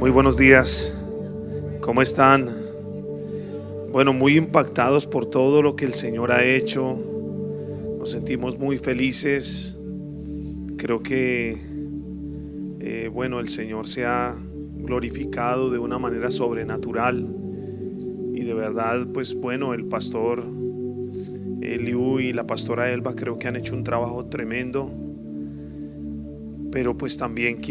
Muy buenos días, ¿cómo están? Bueno, muy impactados por todo lo que el Señor ha hecho. Nos sentimos muy felices. Creo que el Señor se ha glorificado de una manera sobrenatural. Y de verdad, el pastor Eliú y la pastora Elba creo que han hecho un trabajo tremendo. Pero también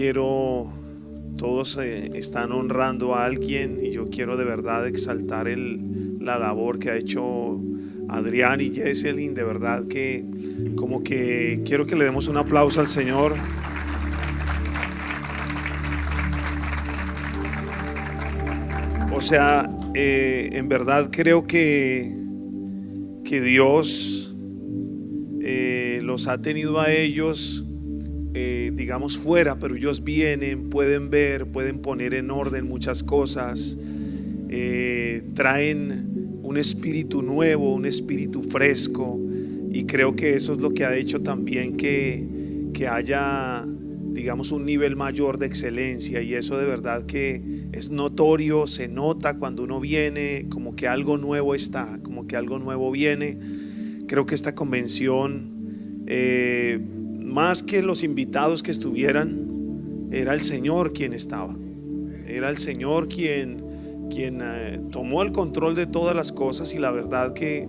todos están honrando a alguien, y yo quiero de verdad exaltar la labor que ha hecho Adrián y Jesselyn. De verdad que como que quiero que le demos un aplauso al Señor. O sea, en verdad creo que Dios los ha tenido a ellos digamos fuera, pero ellos vienen, pueden ver, pueden poner en orden muchas cosas, traen un espíritu nuevo, un espíritu fresco, y creo que eso es lo que ha hecho también que haya, digamos, un nivel mayor de excelencia. Y eso de verdad que es notorio, se nota cuando uno viene, como que algo nuevo está, como que algo nuevo viene. Creo que esta convención, más que los invitados que estuvieran, era el Señor quien estaba. Era el Señor quien tomó el control de todas las cosas, y la verdad que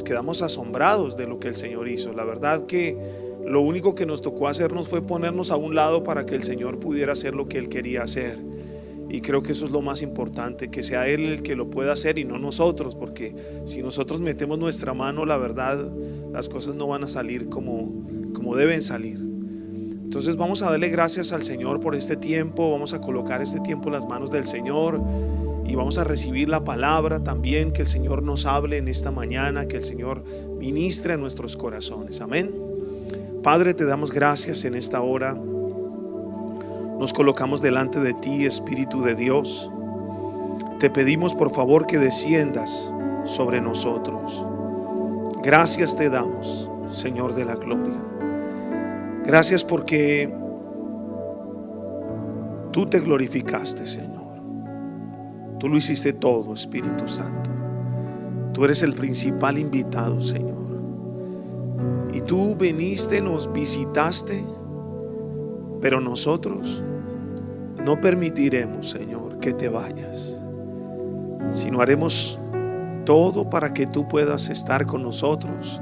quedamos asombrados de lo que el Señor hizo. La verdad que lo único que nos tocó hacernos fue ponernos a un lado para que el Señor pudiera hacer lo que Él quería hacer. Y creo que eso es lo más importante, que sea Él el que lo pueda hacer y no nosotros, porque si nosotros metemos nuestra mano, la verdad, las cosas no van a salir como deben salir. Entonces vamos a darle gracias al Señor por este tiempo. Vamos a colocar este tiempo en las manos del Señor y vamos a recibir la palabra también, que el Señor nos hable en esta mañana, que el Señor ministre en nuestros corazones. Amén. Padre, te damos gracias en esta hora. Nos colocamos delante de ti, Espíritu de Dios. Te pedimos por favor que desciendas sobre nosotros. Gracias te damos, Señor de la gloria. Gracias porque tú te glorificaste, Señor. Tú lo hiciste todo, Espíritu Santo. Tú eres el principal invitado, Señor. Y tú viniste, nos visitaste, pero nosotros no permitiremos, Señor, que te vayas, sino haremos todo para que tú puedas estar con nosotros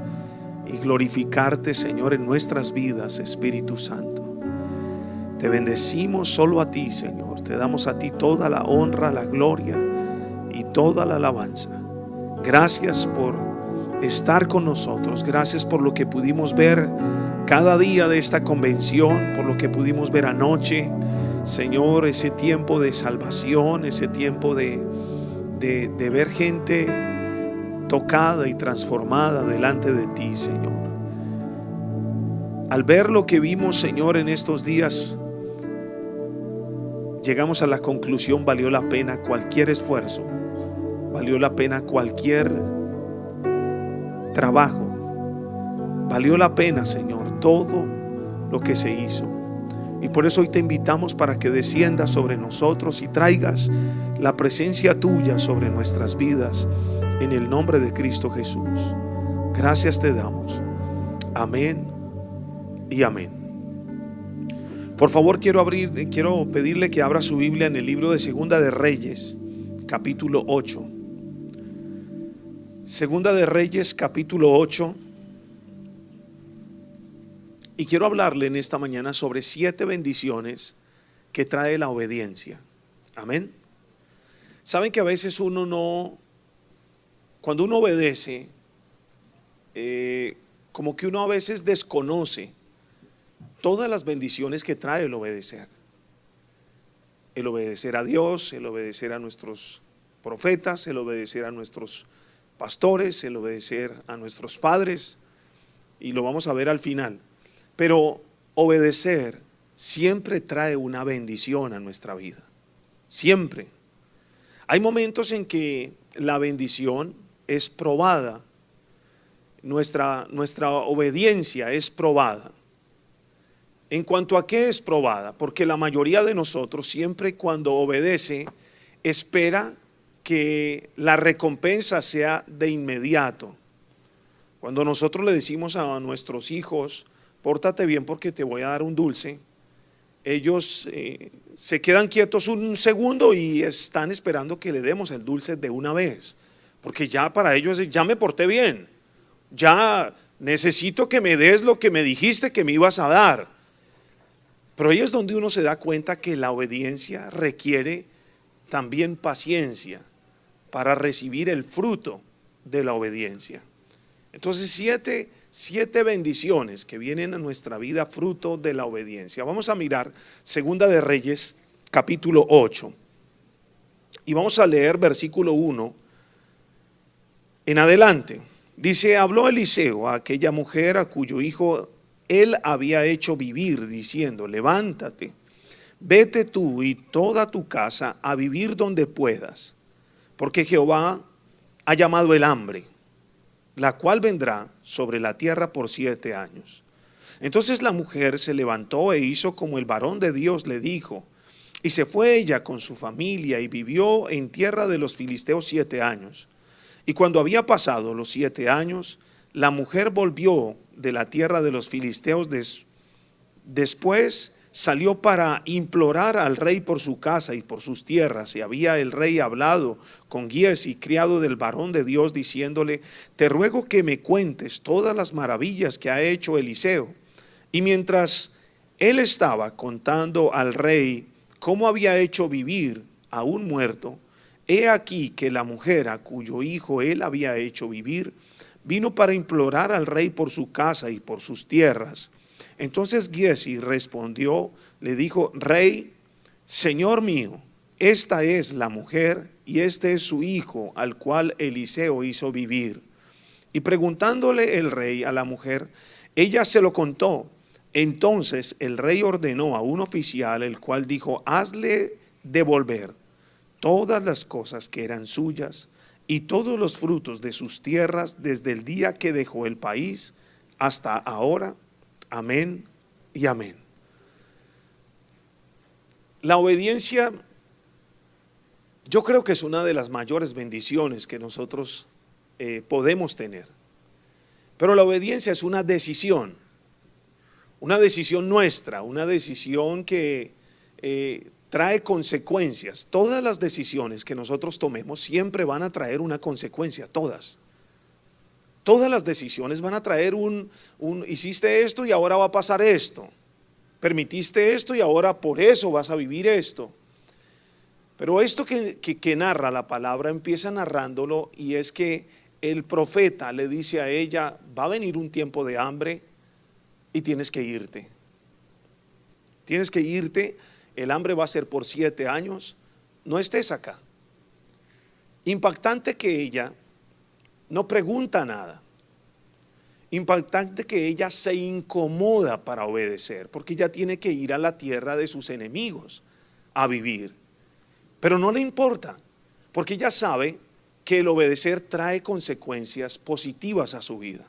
y glorificarte, Señor, en nuestras vidas, Espíritu Santo. Te bendecimos solo a ti, Señor. Te damos a ti toda la honra, la gloria y toda la alabanza. Gracias por estar con nosotros. Gracias por lo que pudimos ver cada día de esta convención, por lo que pudimos ver anoche, Señor, ese tiempo de salvación, ese tiempo de ver gente tocada y transformada delante de ti, Señor. Al ver lo que vimos, Señor, en estos días, llegamos a la conclusión: valió la pena cualquier esfuerzo, valió la pena cualquier trabajo, valió la pena, Señor, todo lo que se hizo. Y por eso hoy te invitamos para que desciendas sobre nosotros y traigas la presencia tuya sobre nuestras vidas, en el nombre de Cristo Jesús. Gracias te damos. Amén y amén. Por favor, quiero pedirle que abra su Biblia en el libro de Segunda de Reyes, capítulo 8. Segunda de Reyes, capítulo 8. Y quiero hablarle en esta mañana sobre 7 bendiciones que trae la obediencia. Amén. Saben que a veces cuando uno obedece, como que uno a veces desconoce todas las bendiciones que trae el obedecer. El obedecer a Dios, el obedecer a nuestros profetas, el obedecer a nuestros pastores, el obedecer a nuestros padres, y lo vamos a ver al final. Pero obedecer siempre trae una bendición a nuestra vida. Siempre. Hay momentos en que la bendición es probada. Nuestra obediencia es probada. ¿En cuanto a qué es probada? Porque la mayoría de nosotros siempre cuando obedece espera que la recompensa sea de inmediato. Cuando nosotros le decimos a nuestros hijos, pórtate bien porque te voy a dar un dulce, ellos se quedan quietos un segundo y están esperando que le demos el dulce de una vez, porque ya para ellos ya me porté bien, ya necesito que me des lo que me dijiste que me ibas a dar. Pero ahí es donde uno se da cuenta que la obediencia requiere también paciencia para recibir el fruto de la obediencia. Entonces, siete bendiciones que vienen a nuestra vida fruto de la obediencia. Vamos a mirar Segunda de Reyes, capítulo 8. Y vamos a leer versículo 1 en adelante. Dice, habló Eliseo a aquella mujer a cuyo hijo él había hecho vivir, diciendo, levántate, vete tú y toda tu casa a vivir donde puedas, porque Jehová ha llamado el hambre, la cual vendrá sobre la tierra por 7 años. Entonces la mujer se levantó e hizo como el varón de Dios le dijo, y se fue ella con su familia y vivió en tierra de los filisteos 7 años. Y cuando había pasado los 7 años, la mujer volvió de la tierra de los filisteos. Después salió para implorar al rey por su casa y por sus tierras. Y había el rey hablado con Giezi, criado del varón de Dios, diciéndole, te ruego que me cuentes todas las maravillas que ha hecho Eliseo. Y mientras él estaba contando al rey cómo había hecho vivir a un muerto, he aquí que la mujer a cuyo hijo él había hecho vivir, vino para implorar al rey por su casa y por sus tierras. Entonces Giezi respondió, le dijo, rey, señor mío, esta es la mujer y este es su hijo al cual Eliseo hizo vivir. Y preguntándole el rey a la mujer, ella se lo contó. Entonces el rey ordenó a un oficial, el cual dijo, hazle devolver todas las cosas que eran suyas y todos los frutos de sus tierras desde el día que dejó el país hasta ahora. Amén y amén. La obediencia, yo creo que es una de las mayores bendiciones que nosotros podemos tener. Pero la obediencia es una decisión nuestra, una decisión que trae consecuencias. Todas las decisiones que nosotros tomemos siempre van a traer una consecuencia, todas. Todas las decisiones van a traer hiciste esto y ahora va a pasar esto. Permitiste esto y ahora por eso vas a vivir esto. Pero esto que narra la palabra empieza narrándolo, y es que el profeta le dice a ella, va a venir un tiempo de hambre y tienes que irte. Tienes que irte. El hambre va a ser por 7 años, no estés acá. Impactante que ella no pregunta nada. Impactante que ella se incomoda para obedecer, porque ella tiene que ir a la tierra de sus enemigos a vivir. Pero no le importa, porque ella sabe que el obedecer trae consecuencias positivas a su vida.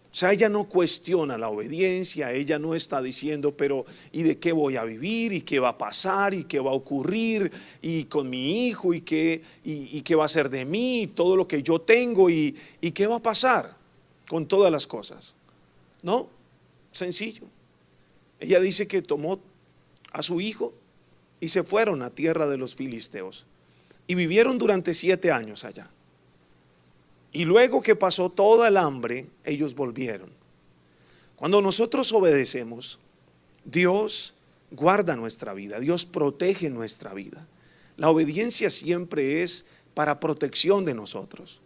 O sea, ella no cuestiona la obediencia, ella no está diciendo, pero ¿y de qué voy a vivir? ¿Y qué va a pasar? ¿Y qué va a ocurrir? ¿Y con mi hijo? ¿Y qué va a ser de mí? ¿Y todo lo que yo tengo? ¿Y qué va a pasar con todas las cosas? No, sencillo. Ella dice que tomó a su hijo y se fueron a tierra de los filisteos y vivieron durante 7 años allá. Y luego que pasó toda el hambre, ellos volvieron. Cuando nosotros obedecemos, Dios guarda nuestra vida, Dios protege nuestra vida. La obediencia siempre es para protección de nosotros.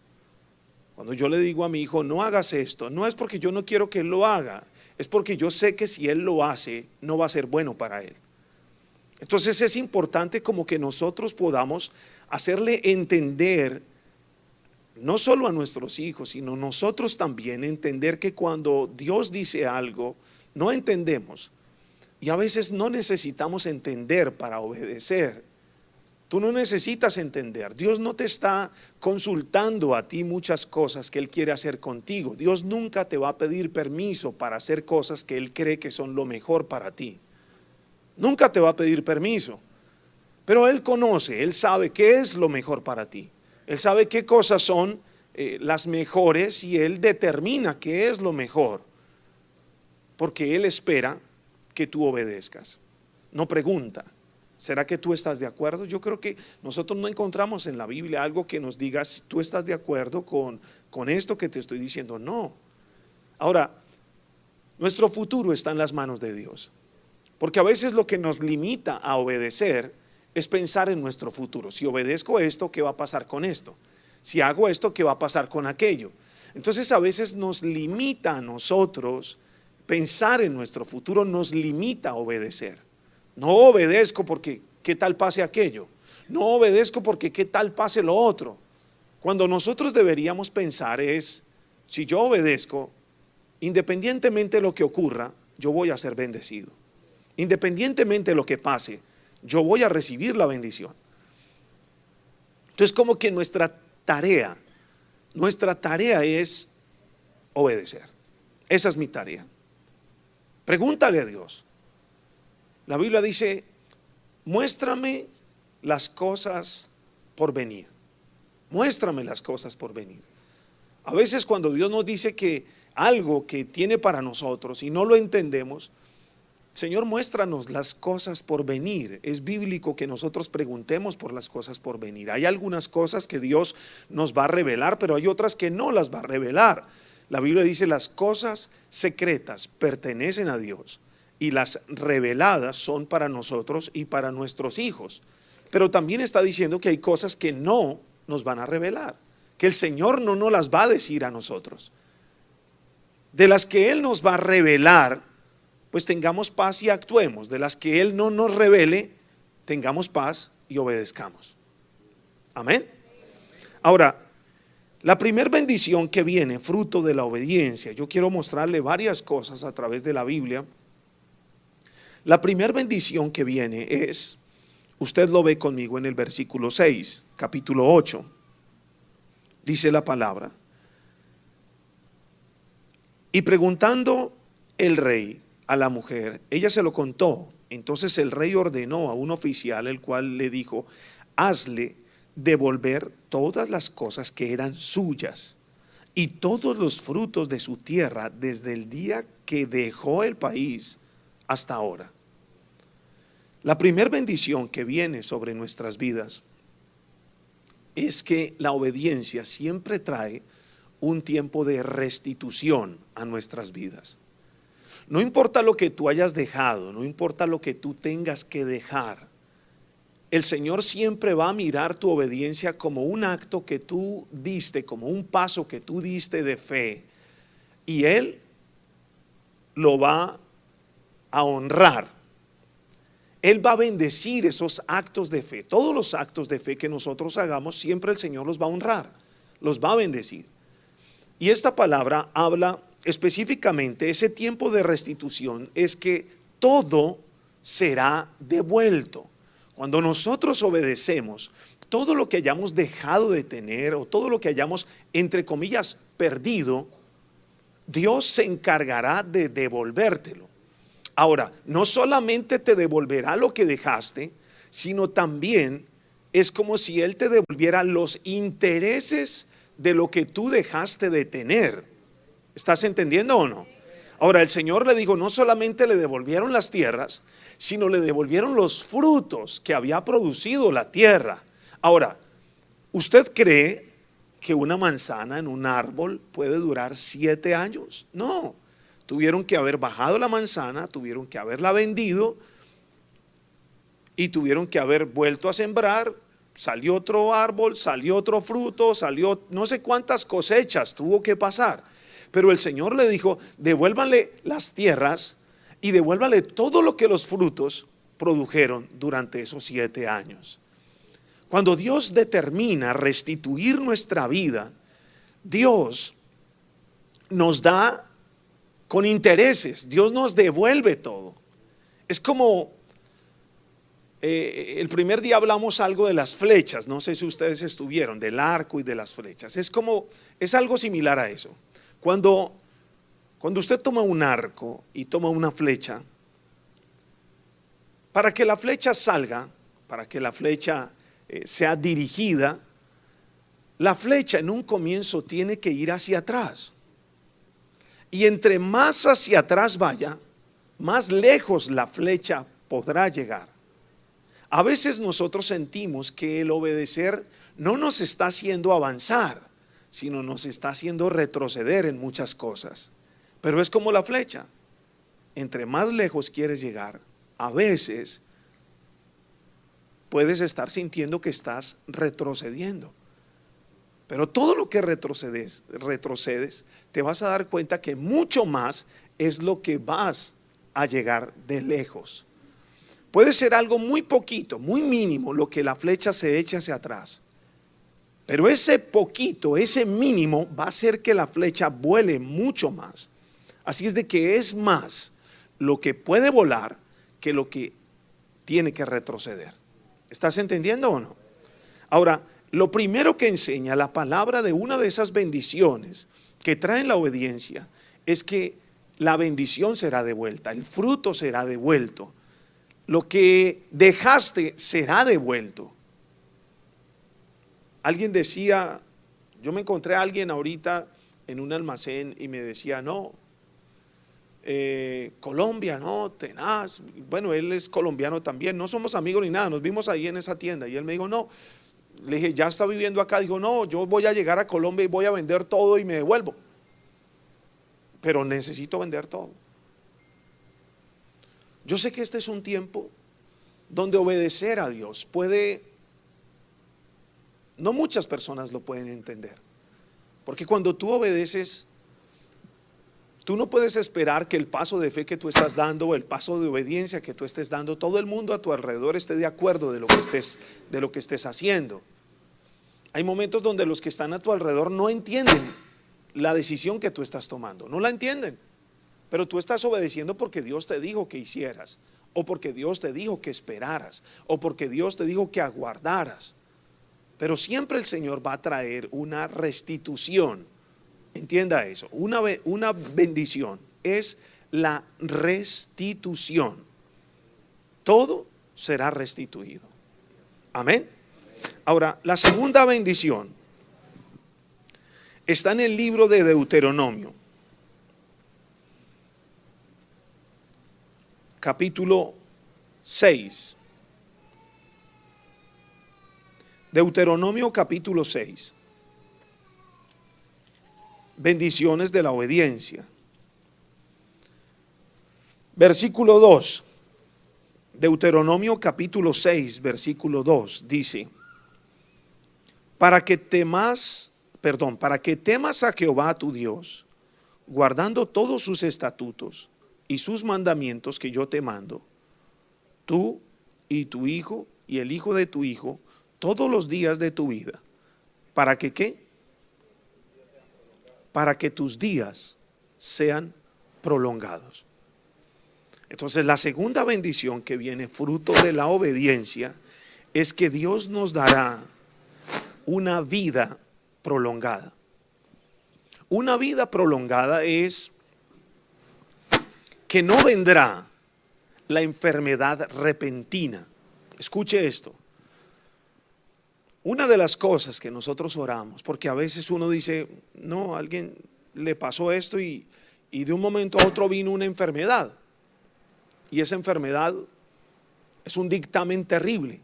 Cuando yo le digo a mi hijo, no hagas esto, no es porque yo no quiero que él lo haga, es porque yo sé que si él lo hace, no va a ser bueno para él. Entonces es importante como que nosotros podamos hacerle entender, no solo a nuestros hijos, sino nosotros también, entender que cuando Dios dice algo, no entendemos. Y a veces no necesitamos entender para obedecer. Tú no necesitas entender. Dios no te está consultando a ti muchas cosas que Él quiere hacer contigo. Dios nunca te va a pedir permiso para hacer cosas que Él cree que son lo mejor para ti. Nunca te va a pedir permiso. Pero Él conoce, Él sabe qué es lo mejor para ti. Él sabe qué cosas son las mejores y Él determina qué es lo mejor. Porque Él espera que tú obedezcas. No pregunta. ¿Será que tú estás de acuerdo? Yo creo que nosotros no encontramos en la Biblia algo que nos diga si tú estás de acuerdo con esto que te estoy diciendo. No. Ahora, nuestro futuro está en las manos de Dios. Porque a veces lo que nos limita a obedecer es pensar en nuestro futuro. Si obedezco esto, ¿qué va a pasar con esto? Si hago esto, ¿qué va a pasar con aquello? Entonces a veces nos limita a nosotros pensar en nuestro futuro, nos limita a obedecer. No obedezco porque qué tal pase aquello. No obedezco porque qué tal pase lo otro. Cuando nosotros deberíamos pensar es, si yo obedezco, independientemente de lo que ocurra, yo voy a ser bendecido. Independientemente de lo que pase, yo voy a recibir la bendición. Entonces como que nuestra tarea es obedecer. Esa es mi tarea. Pregúntale a Dios. La Biblia dice, muéstrame las cosas por venir. Muéstrame las cosas por venir. A veces cuando Dios nos dice que algo que tiene para nosotros y no lo entendemos, Señor, muéstranos las cosas por venir. Es bíblico que nosotros preguntemos por las cosas por venir. Hay algunas cosas que Dios nos va a revelar, pero hay otras que no las va a revelar. La Biblia dice, las cosas secretas pertenecen a Dios y las reveladas son para nosotros y para nuestros hijos. Pero también está diciendo que hay cosas que no nos van a revelar, que el Señor no nos las va a decir a nosotros. De las que Él nos va a revelar, pues tengamos paz y actuemos. De las que Él no nos revele, tengamos paz y obedezcamos. Amén. Ahora, la primer bendición que viene fruto de la obediencia, yo quiero mostrarle varias cosas a través de la Biblia. La primer bendición que viene es, usted lo ve conmigo en el versículo 6, capítulo 8, dice la palabra. Y preguntando el rey a la mujer, ella se lo contó. Entonces el rey ordenó a un oficial, el cual le dijo, hazle devolver todas las cosas que eran suyas y todos los frutos de su tierra desde el día que dejó el país hasta ahora. La primer bendición que viene sobre nuestras vidas es que la obediencia siempre trae un tiempo de restitución a nuestras vidas. No importa lo que tú hayas dejado, no importa lo que tú tengas que dejar, el Señor siempre va a mirar tu obediencia como un acto que tú diste, como un paso que tú diste de fe, y Él lo va a honrar. Él va a bendecir esos actos de fe. Todos los actos de fe que nosotros hagamos, siempre el Señor los va a honrar, los va a bendecir. Y esta palabra habla específicamente, ese tiempo de restitución es que todo será devuelto. Cuando nosotros obedecemos, todo lo que hayamos dejado de tener o todo lo que hayamos, entre comillas, perdido, Dios se encargará de devolvértelo. Ahora, no solamente te devolverá lo que dejaste, sino también es como si Él te devolviera los intereses de lo que tú dejaste de tener. ¿Estás entendiendo o no? Ahora el Señor le dijo, no solamente le devolvieron las tierras, sino le devolvieron los frutos que había producido la tierra. Ahora, ¿usted cree que una manzana en un árbol puede durar 7 años? No, tuvieron que haber bajado la manzana, tuvieron que haberla vendido y tuvieron que haber vuelto a sembrar. Salió otro árbol, salió otro fruto, salió no sé cuántas cosechas tuvo que pasar. Pero el Señor le dijo, devuélvanle las tierras y devuélvanle todo lo que los frutos produjeron durante esos 7 años. Cuando Dios determina restituir nuestra vida, Dios nos da con intereses, Dios nos devuelve todo. Es como El primer día hablamos algo de las flechas, no sé si ustedes estuvieron, del arco y de las flechas. Es algo similar a eso. Cuando usted toma un arco y toma una flecha, para que la flecha salga, para que la flecha sea dirigida, la flecha en un comienzo tiene que ir hacia atrás. Y entre más hacia atrás vaya, más lejos la flecha podrá llegar. A veces nosotros sentimos que el obedecer no nos está haciendo avanzar, sino nos está haciendo retroceder en muchas cosas. Pero es como la flecha. Entre más lejos quieres llegar, a veces puedes estar sintiendo que estás retrocediendo. Pero todo lo que retrocedes, te vas a dar cuenta que mucho más es lo que vas a llegar de lejos. Puede ser algo muy poquito, muy mínimo, lo que la flecha se eche hacia atrás. Pero ese poquito, ese mínimo, va a hacer que la flecha vuele mucho más. Así es de que es más lo que puede volar que lo que tiene que retroceder. ¿Estás entendiendo o no? Ahora, lo primero que enseña la palabra de una de esas bendiciones que traen la obediencia es que la bendición será devuelta, el fruto será devuelto. Lo que dejaste será devuelto. Alguien decía, yo me encontré a alguien ahorita en un almacén y me decía, no, Colombia, no, tenaz. Bueno, él es colombiano también, no somos amigos ni nada, nos vimos ahí en esa tienda y él me dijo, no, le dije, ya está viviendo acá, dijo, no, yo voy a llegar a Colombia y voy a vender todo y me devuelvo, pero necesito vender todo. Yo sé que este es un tiempo donde obedecer a Dios no muchas personas lo pueden entender, porque cuando tú obedeces, tú no puedes esperar que el paso de fe que tú estás dando o el paso de obediencia que tú estés dando, todo el mundo a tu alrededor esté de acuerdo de lo que estés haciendo. Hay momentos donde los que están a tu alrededor no entienden la decisión que tú estás tomando, no la entienden. Pero tú estás obedeciendo porque Dios te dijo que hicieras, o porque Dios te dijo que esperaras, o porque Dios te dijo que aguardaras. Pero siempre el Señor va a traer una restitución. Entienda eso, una bendición es la restitución. Todo será restituido. Amén. Ahora, la segunda bendición está en el libro de Deuteronomio, capítulo 6. Deuteronomio capítulo 6. Bendiciones de la obediencia. Versículo 2. Deuteronomio capítulo 6, versículo 2 dice: para que temas a Jehová tu Dios, guardando todos sus estatutos y sus mandamientos que yo te mando, tú y tu hijo y el hijo de tu hijo, todos los días de tu vida. ¿Para que qué? Para que tus días sean prolongados. Entonces, la segunda bendición que viene fruto de la obediencia es que Dios nos dará una vida prolongada. Una vida prolongada es que no vendrá la enfermedad repentina. Escuche esto. Una de las cosas que nosotros oramos, porque a veces uno dice, no, a alguien le pasó esto y de un momento a otro vino una enfermedad. Y esa enfermedad es un dictamen terrible.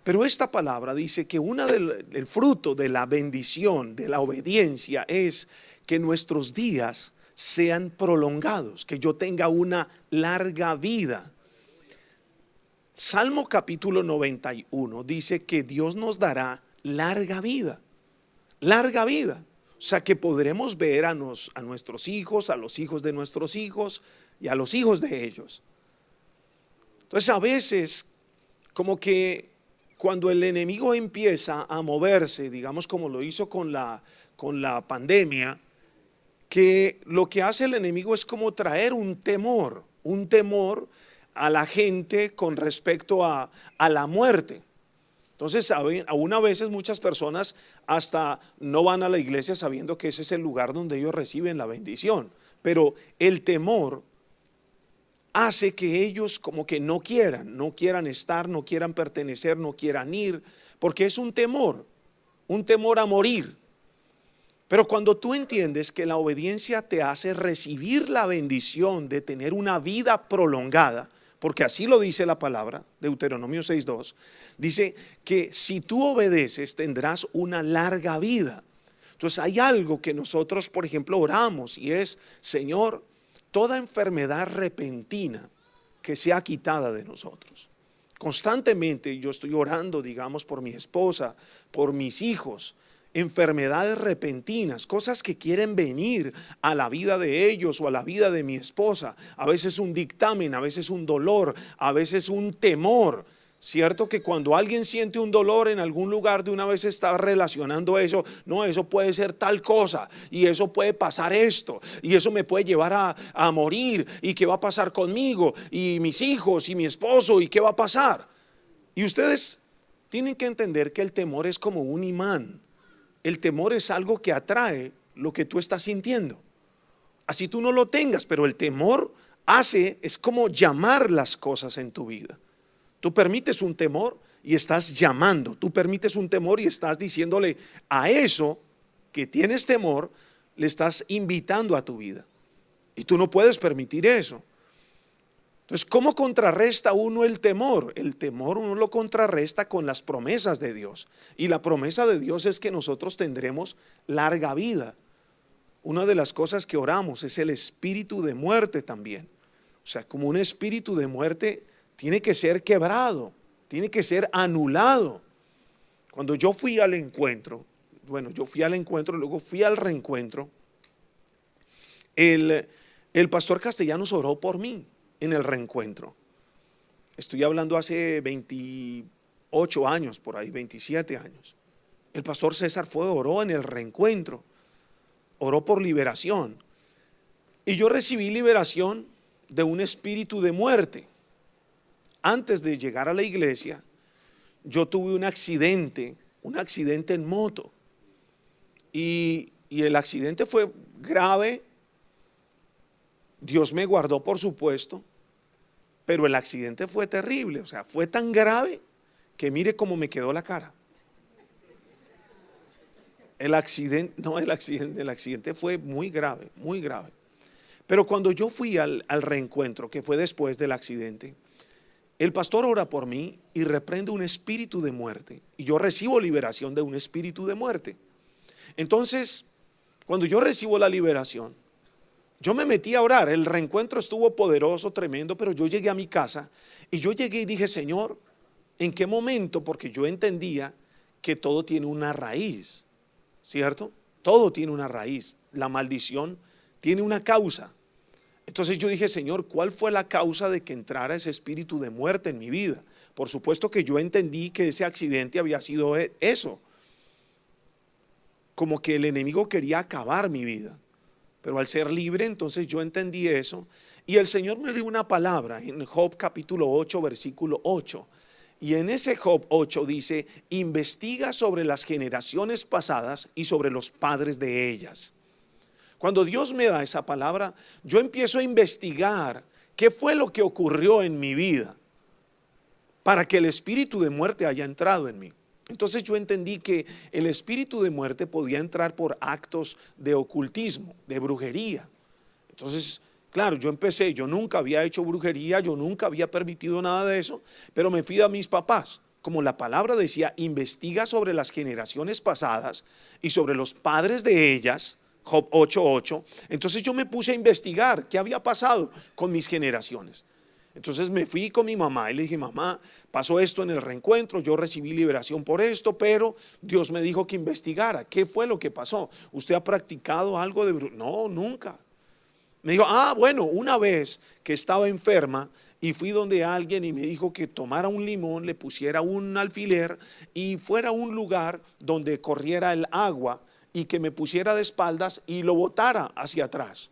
Pero esta palabra dice que el fruto de la bendición, de la obediencia, es que nuestros días sean prolongados, que yo tenga una larga vida. Salmo capítulo 91 dice que Dios nos dará larga vida, larga vida. O sea que podremos ver a nuestros hijos, a los hijos de nuestros hijos y a los hijos de ellos. Entonces a veces como que cuando el enemigo empieza a moverse, digamos como lo hizo con la pandemia, que lo que hace el enemigo es como traer un temor a la gente con respecto a la muerte. Entonces, aún a veces muchas personas hasta no van a la iglesia sabiendo que ese es el lugar donde ellos reciben la bendición. Pero el temor hace que ellos como que no quieran estar, no quieran pertenecer, no quieran ir, porque es un temor a morir. Pero cuando tú entiendes que la obediencia te hace recibir la bendición de tener una vida prolongada, porque así lo dice la palabra, Deuteronomio 6:2, dice que si tú obedeces tendrás una larga vida. Entonces hay algo que nosotros, por ejemplo, oramos y es: Señor, toda enfermedad repentina que sea quitada de nosotros. Constantemente yo estoy orando, digamos, por mi esposa, por mis hijos. Enfermedades repentinas, cosas que quieren venir a la vida de ellos o a la vida de mi esposa. A veces un dictamen, a veces un dolor, a veces un temor. Cierto que cuando alguien siente un dolor en algún lugar, de una vez está relacionando eso. No, eso puede ser tal cosa, y eso puede pasar esto, y eso me puede llevar a morir, y qué va a pasar conmigo, y mis hijos, y mi esposo, y qué va a pasar. Y ustedes tienen que entender que el temor es como un imán. El temor es algo que atrae lo que tú estás sintiendo. Así tú no lo tengas, pero el temor es como llamar las cosas en tu vida. Tú permites un temor y estás llamando. Tú permites un temor y estás diciéndole a eso que tienes temor, le estás invitando a tu vida. Y tú no puedes permitir eso. Entonces, ¿cómo contrarresta uno el temor? El temor uno lo contrarresta con las promesas de Dios. Y la promesa de Dios es que nosotros tendremos larga vida. Una de las cosas que oramos es el espíritu de muerte también. O sea, como un espíritu de muerte tiene que ser quebrado, tiene que ser anulado. Cuando yo fui al encuentro, luego fui al reencuentro, el pastor Castellanos oró por mí en el reencuentro. Estoy hablando hace 28 años, por ahí, 27 años. El pastor César oró en el reencuentro, oró por liberación. Y yo recibí liberación de un espíritu de muerte. Antes de llegar a la iglesia, yo tuve un accidente en moto. Y el accidente fue grave. Dios me guardó, por supuesto, pero el accidente fue terrible. O sea, fue tan grave que mire cómo me quedó la cara. El accidente fue muy grave, muy grave. Pero cuando yo fui al reencuentro, que fue después del accidente, el pastor ora por mí y reprende un espíritu de muerte. Y yo recibo liberación de un espíritu de muerte. Entonces, cuando yo recibo la liberación, yo me metí a orar. El reencuentro estuvo poderoso, tremendo, pero yo llegué a mi casa y yo llegué y dije: Señor, ¿en qué momento? Porque yo entendía que todo tiene una raíz, ¿cierto? Todo tiene una raíz. La maldición tiene una causa. Entonces yo dije: Señor, ¿cuál fue la causa de que entrara ese espíritu de muerte en mi vida? Por supuesto que yo entendí que ese accidente había sido eso. Como que el enemigo quería acabar mi vida. Pero al ser libre, entonces yo entendí eso. Y el Señor me dio una palabra en Job capítulo 8, versículo 8. Y en ese Job 8 dice: investiga sobre las generaciones pasadas y sobre los padres de ellas. Cuando Dios me da esa palabra, yo empiezo a investigar qué fue lo que ocurrió en mi vida para que el espíritu de muerte haya entrado en mí. Entonces yo entendí que el espíritu de muerte podía entrar por actos de ocultismo, de brujería. Entonces, claro, yo nunca había hecho brujería, yo nunca había permitido nada de eso, pero me fui a mis papás. Como la palabra decía, investiga sobre las generaciones pasadas y sobre los padres de ellas, Job 8:8. Entonces yo me puse a investigar qué había pasado con mis generaciones. Entonces me fui con mi mamá y le dije: mamá, pasó esto en el reencuentro, yo recibí liberación por esto, pero Dios me dijo que investigara. ¿Qué fue lo que pasó? ¿Usted ha practicado algo de brujería? No, nunca. Me dijo: bueno, una vez que estaba enferma y fui donde alguien y me dijo que tomara un limón, le pusiera un alfiler y fuera a un lugar donde corriera el agua y que me pusiera de espaldas y lo botara hacia atrás.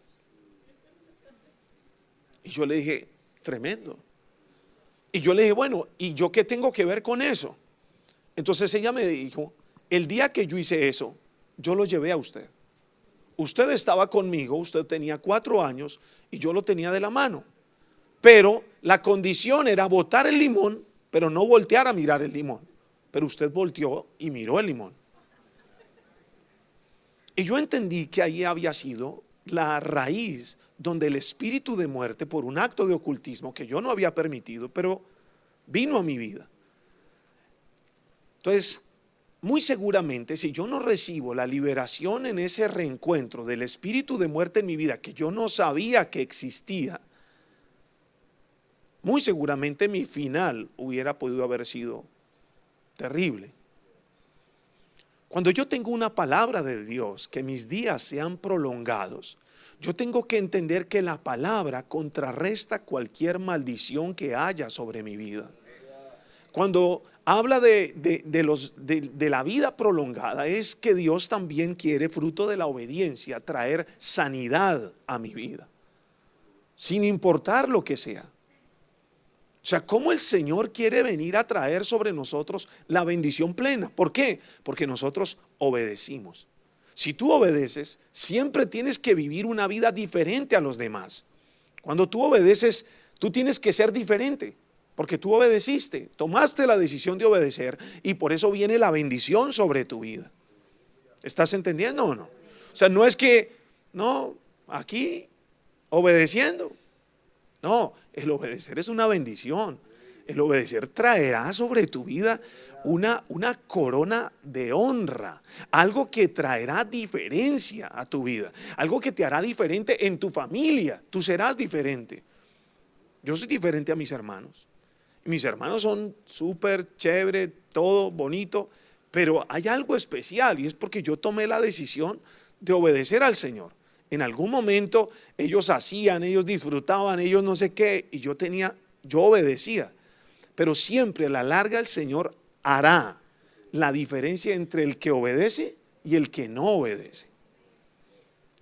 Y yo le dije: tremendo. Y yo le dije, bueno, ¿y yo qué tengo que ver con eso? Entonces ella me dijo, el día que yo hice eso, yo lo llevé a usted. Usted estaba conmigo, usted tenía 4 años y yo lo tenía de la mano. Pero la condición era botar el limón, pero no voltear a mirar el limón. Pero usted volteó y miró el limón. Y yo entendí que ahí había sido la raíz donde el espíritu de muerte, por un acto de ocultismo que yo no había permitido, pero vino a mi vida. Entonces, muy seguramente, si yo no recibo la liberación en ese reencuentro del espíritu de muerte en mi vida, que yo no sabía que existía, muy seguramente mi final hubiera podido haber sido terrible. Cuando yo tengo una palabra de Dios, que mis días sean prolongados, yo tengo que entender que la palabra contrarresta cualquier maldición que haya sobre mi vida. Cuando habla de la vida prolongada, es que Dios también quiere, fruto de la obediencia, traer sanidad a mi vida, sin importar lo que sea. O sea, cómo el Señor quiere venir a traer sobre nosotros la bendición plena. ¿Por qué? Porque nosotros obedecimos. Si tú obedeces, siempre tienes que vivir una vida diferente a los demás. Cuando tú obedeces, tú tienes que ser diferente, porque tú obedeciste, tomaste la decisión de obedecer y por eso viene la bendición sobre tu vida. ¿Estás entendiendo o no? O sea, no es que, no, aquí obedeciendo. No, el obedecer es una bendición. El obedecer traerá sobre tu vida una corona de honra, algo que traerá diferencia a tu vida, algo que te hará diferente en tu familia. Tú serás diferente. Yo soy diferente a mis hermanos. Mis hermanos son súper chévere, todo bonito, pero hay algo especial y es porque yo tomé la decisión de obedecer al Señor. En algún momento ellos hacían, ellos disfrutaban, ellos no sé qué, y yo obedecía. Pero siempre a la larga el Señor hará la diferencia entre el que obedece y el que no obedece.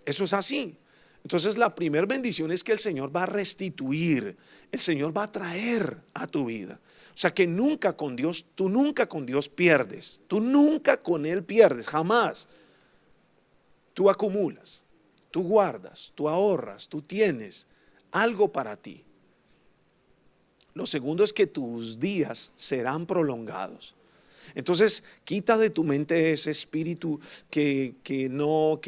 Eso es así. Entonces la primera bendición es que el Señor va a restituir, el Señor va a traer a tu vida. O sea que nunca con Dios, tú nunca con Dios pierdes, tú nunca con Él pierdes, jamás. Tú acumulas, tú guardas, tú ahorras, tú tienes algo para ti. Lo segundo es que tus días serán prolongados. Entonces quita de tu mente ese espíritu que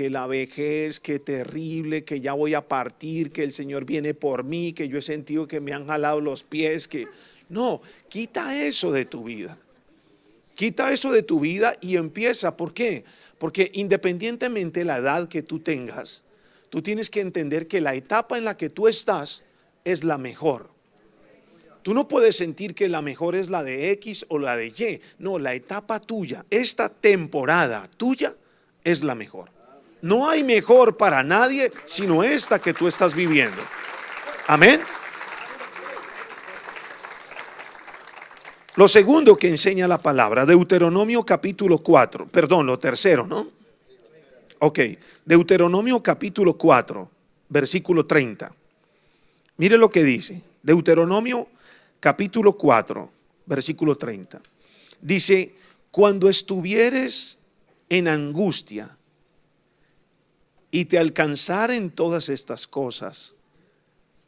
la vejez, que terrible, que ya voy a partir, que el Señor viene por mí, que yo he sentido que me han jalado los pies, que no, quita eso de tu vida. Quita eso de tu vida y empieza. ¿Por qué? Porque independientemente de la edad que tú tengas, tú tienes que entender que la etapa en la que tú estás es la mejor. Tú no puedes sentir que la mejor es la de X o la de Y. No, la etapa tuya, esta temporada tuya es la mejor. No hay mejor para nadie sino esta que tú estás viviendo. Amén. Lo segundo que enseña la palabra, Deuteronomio capítulo 4, perdón, lo tercero, ¿no? Ok, Deuteronomio capítulo 4, versículo 30. Mire lo que dice, Deuteronomio capítulo 4, versículo 30. Dice, cuando estuvieres en angustia y te alcanzaren todas estas cosas,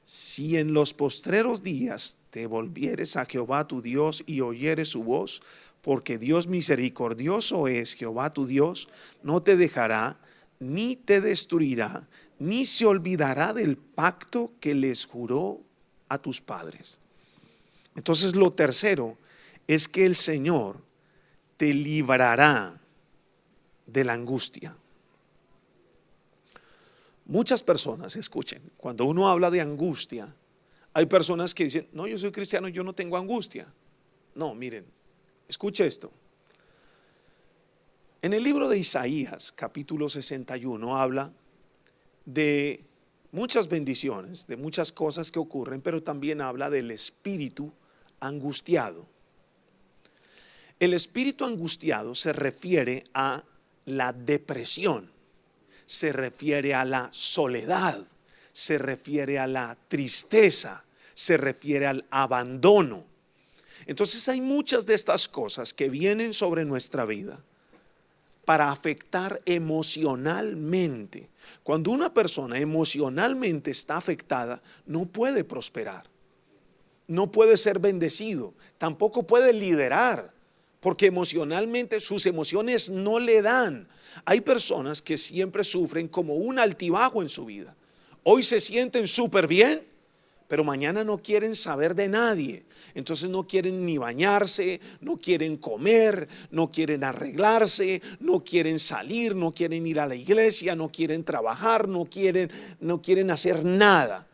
si en los postreros días te volvieres a Jehová tu Dios y oyeres su voz, porque Dios misericordioso es Jehová tu Dios, no te dejará, ni te destruirá, ni se olvidará del pacto que les juró a tus padres. Entonces lo tercero es que el Señor te librará de la angustia. Muchas personas, escuchen, cuando uno habla de angustia, hay personas que dicen, no, yo soy cristiano, yo no tengo angustia. No, miren, escuche esto. En el libro de Isaías, capítulo 61, habla de muchas bendiciones, de muchas cosas que ocurren, pero también habla del espíritu angustiado. El espíritu angustiado se refiere a la depresión, se refiere a la soledad, se refiere a la tristeza, se refiere al abandono. Entonces hay muchas de estas cosas que vienen sobre nuestra vida para afectar emocionalmente. Cuando una persona emocionalmente está afectada, no puede prosperar, no puede ser bendecido, tampoco puede liderar, porque emocionalmente sus emociones no le dan. Hay personas que siempre sufren como un altibajo en su vida. Hoy se sienten súper bien, pero mañana no quieren saber de nadie. Entonces no quieren ni bañarse, no quieren comer, no quieren arreglarse, no quieren salir, no quieren ir a la iglesia, no quieren trabajar, no quieren hacer nada.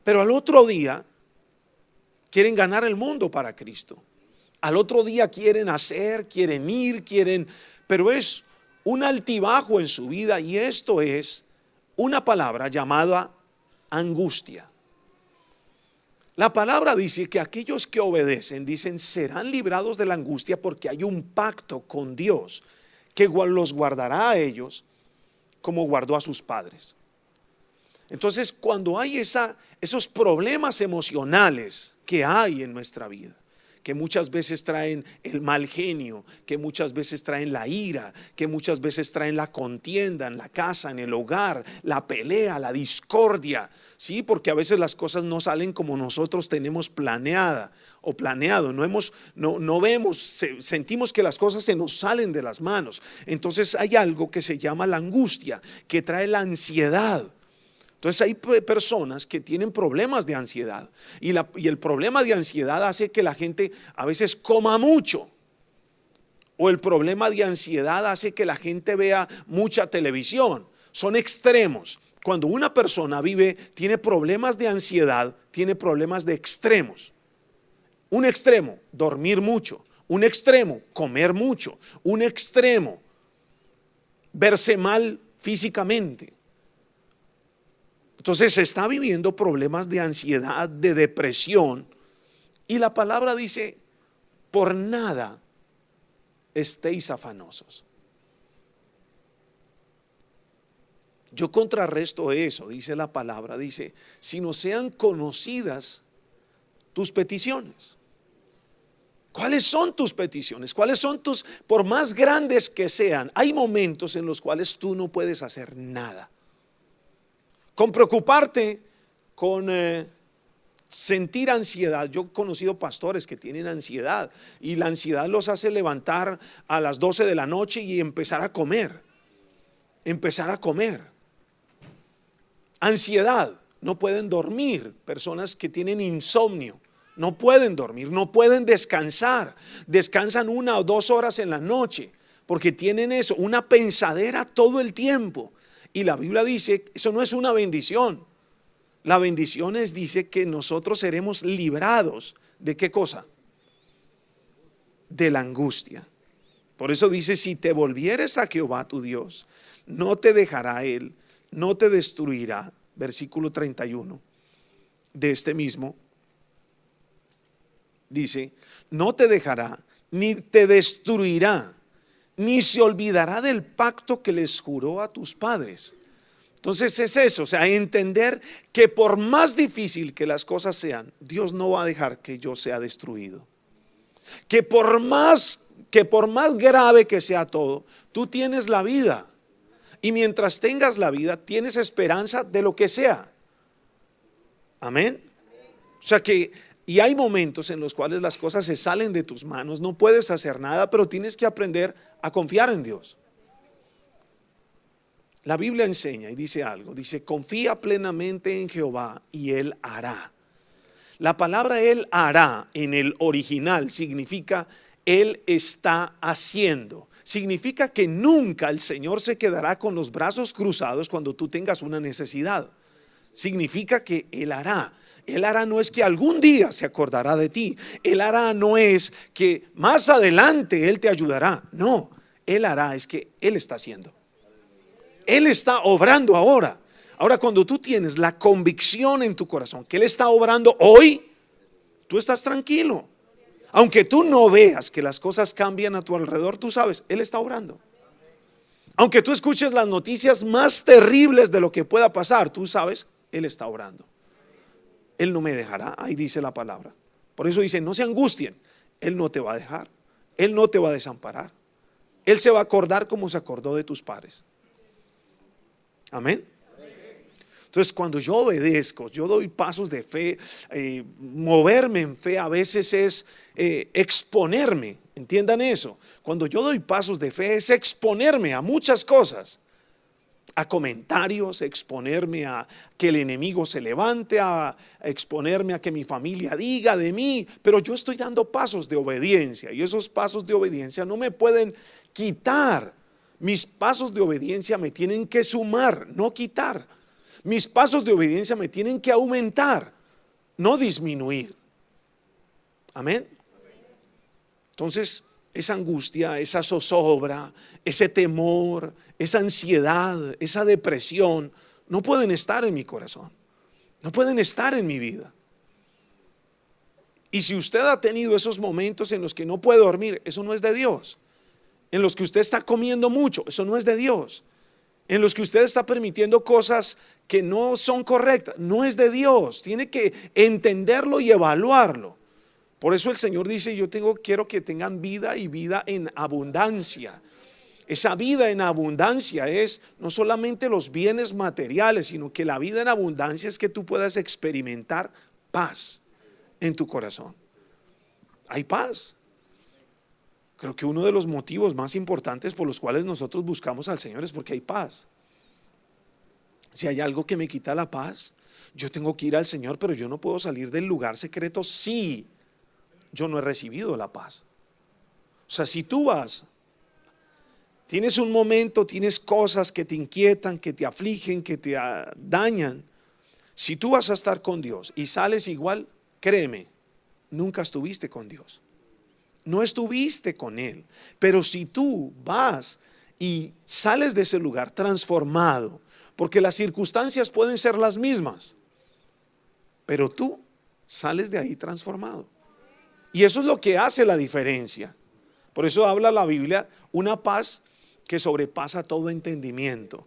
Pero al otro día quieren ganar el mundo para Cristo. Al otro día quieren hacer, quieren ir, pero es un altibajo en su vida, y esto es una palabra llamada angustia. La palabra dice que aquellos que obedecen, dicen, serán librados de la angustia, porque hay un pacto con Dios que los guardará a ellos como guardó a sus padres. Entonces, cuando hay esos problemas emocionales que hay en nuestra vida, que muchas veces traen el mal genio, que muchas veces traen la ira, que muchas veces traen la contienda en la casa, en el hogar, la pelea, la discordia, ¿sí? Porque a veces las cosas no salen como nosotros tenemos planeado, no vemos, sentimos que las cosas se nos salen de las manos. Entonces hay algo que se llama la angustia, que trae la ansiedad. Entonces hay personas que tienen problemas de ansiedad, y el problema de ansiedad hace que la gente a veces coma mucho, o el problema de ansiedad hace que la gente vea mucha televisión. Son extremos. Cuando una persona tiene problemas de ansiedad, tiene problemas de extremos. Un extremo, dormir mucho. Un extremo, comer mucho. Un extremo, verse mal físicamente. Entonces se está viviendo problemas de ansiedad, de depresión, y la palabra dice, por nada estéis afanosos. Yo contrarresto eso, dice la palabra, dice, si no sean conocidas tus peticiones. ¿Cuáles son tus peticiones? ¿Cuáles son por más grandes que sean? Hay momentos en los cuales tú no puedes hacer nada. Con preocuparte, con sentir ansiedad. Yo he conocido pastores que tienen ansiedad, y la ansiedad los hace levantar a las 12 de la noche y empezar a comer. Ansiedad, no pueden dormir. Personas que tienen insomnio, no pueden dormir, no pueden descansar. Descansan 1 o 2 horas en la noche, porque tienen una pensadera todo el tiempo. Y la Biblia dice, eso no es una bendición. La bendición dice que nosotros seremos librados ¿de qué cosa? De la angustia. Por eso dice, si te volvieres a Jehová tu Dios, no te dejará Él, no te destruirá. Versículo 31 de este mismo dice, no te dejará, ni te destruirá, ni se olvidará del pacto que les juró a tus padres. Entonces es eso, o sea, entender que por más difícil que las cosas sean, Dios no va a dejar que yo sea destruido. Que por más grave que sea todo, tú tienes la vida. Y mientras tengas la vida, tienes esperanza de lo que sea. Amén. O sea y hay momentos en los cuales las cosas se salen de tus manos, no puedes hacer nada, pero tienes que aprender a confiar en Dios. La Biblia enseña y dice algo, dice, confía plenamente en Jehová y Él hará. La palabra Él hará en el original significa Él está haciendo. Significa que nunca el Señor se quedará con los brazos cruzados cuando tú tengas una necesidad. Significa que Él hará. Él hará no es que algún día se acordará de ti. Él hará no es que más adelante Él te ayudará. No, Él hará es que Él está haciendo. Él está obrando ahora. Ahora, cuando tú tienes la convicción en tu corazón que Él está obrando hoy, tú estás tranquilo. Aunque tú no veas que las cosas cambian a tu alrededor, tú sabes, Él está obrando. Aunque tú escuches las noticias más terribles de lo que pueda pasar, tú sabes, Él está obrando. Él no me dejará, ahí dice la palabra. Por eso dice, no se angustien. Él no te va a dejar. Él no te va a desamparar. Él se va a acordar como se acordó de tus padres. Amén. Entonces, cuando yo obedezco, yo doy pasos de fe, moverme en fe a veces es exponerme. Entiendan eso. Cuando yo doy pasos de fe es exponerme a muchas cosas, a comentarios, exponerme a que el enemigo se levante, a exponerme a que mi familia diga de mí, pero yo estoy dando pasos de obediencia y esos pasos de obediencia no me pueden quitar. Mis pasos de obediencia me tienen que sumar, no quitar. Mis pasos de obediencia me tienen que aumentar, no disminuir. Amén. Entonces, esa angustia, esa zozobra, ese temor, esa ansiedad, esa depresión, no pueden estar en mi corazón, no pueden estar en mi vida. Y si usted ha tenido esos momentos en los que no puede dormir, eso no es de Dios. En los que usted está comiendo mucho, eso no es de Dios. En los que usted está permitiendo cosas que no son correctas, no es de Dios. Tiene que entenderlo y evaluarlo. Por eso el Señor dice, quiero que tengan vida y vida en abundancia. Esa vida en abundancia es no solamente los bienes materiales, sino que la vida en abundancia es que tú puedas experimentar paz en tu corazón. Hay paz. Creo que uno de los motivos más importantes por los cuales nosotros buscamos al Señor es porque hay paz. Si hay algo que me quita la paz, yo tengo que ir al Señor, pero yo no puedo salir del lugar secreto si yo no he recibido la paz. O sea, si tú vas, tienes un momento, tienes cosas que te inquietan, que te afligen, que te dañan, si tú vas a estar con Dios y sales igual, créeme, nunca estuviste con Dios. No estuviste con Él. Pero si tú vas y sales de ese lugar transformado, porque las circunstancias pueden ser las mismas, pero tú sales de ahí transformado. Y eso es lo que hace la diferencia. Por eso habla la Biblia, una paz que sobrepasa todo entendimiento.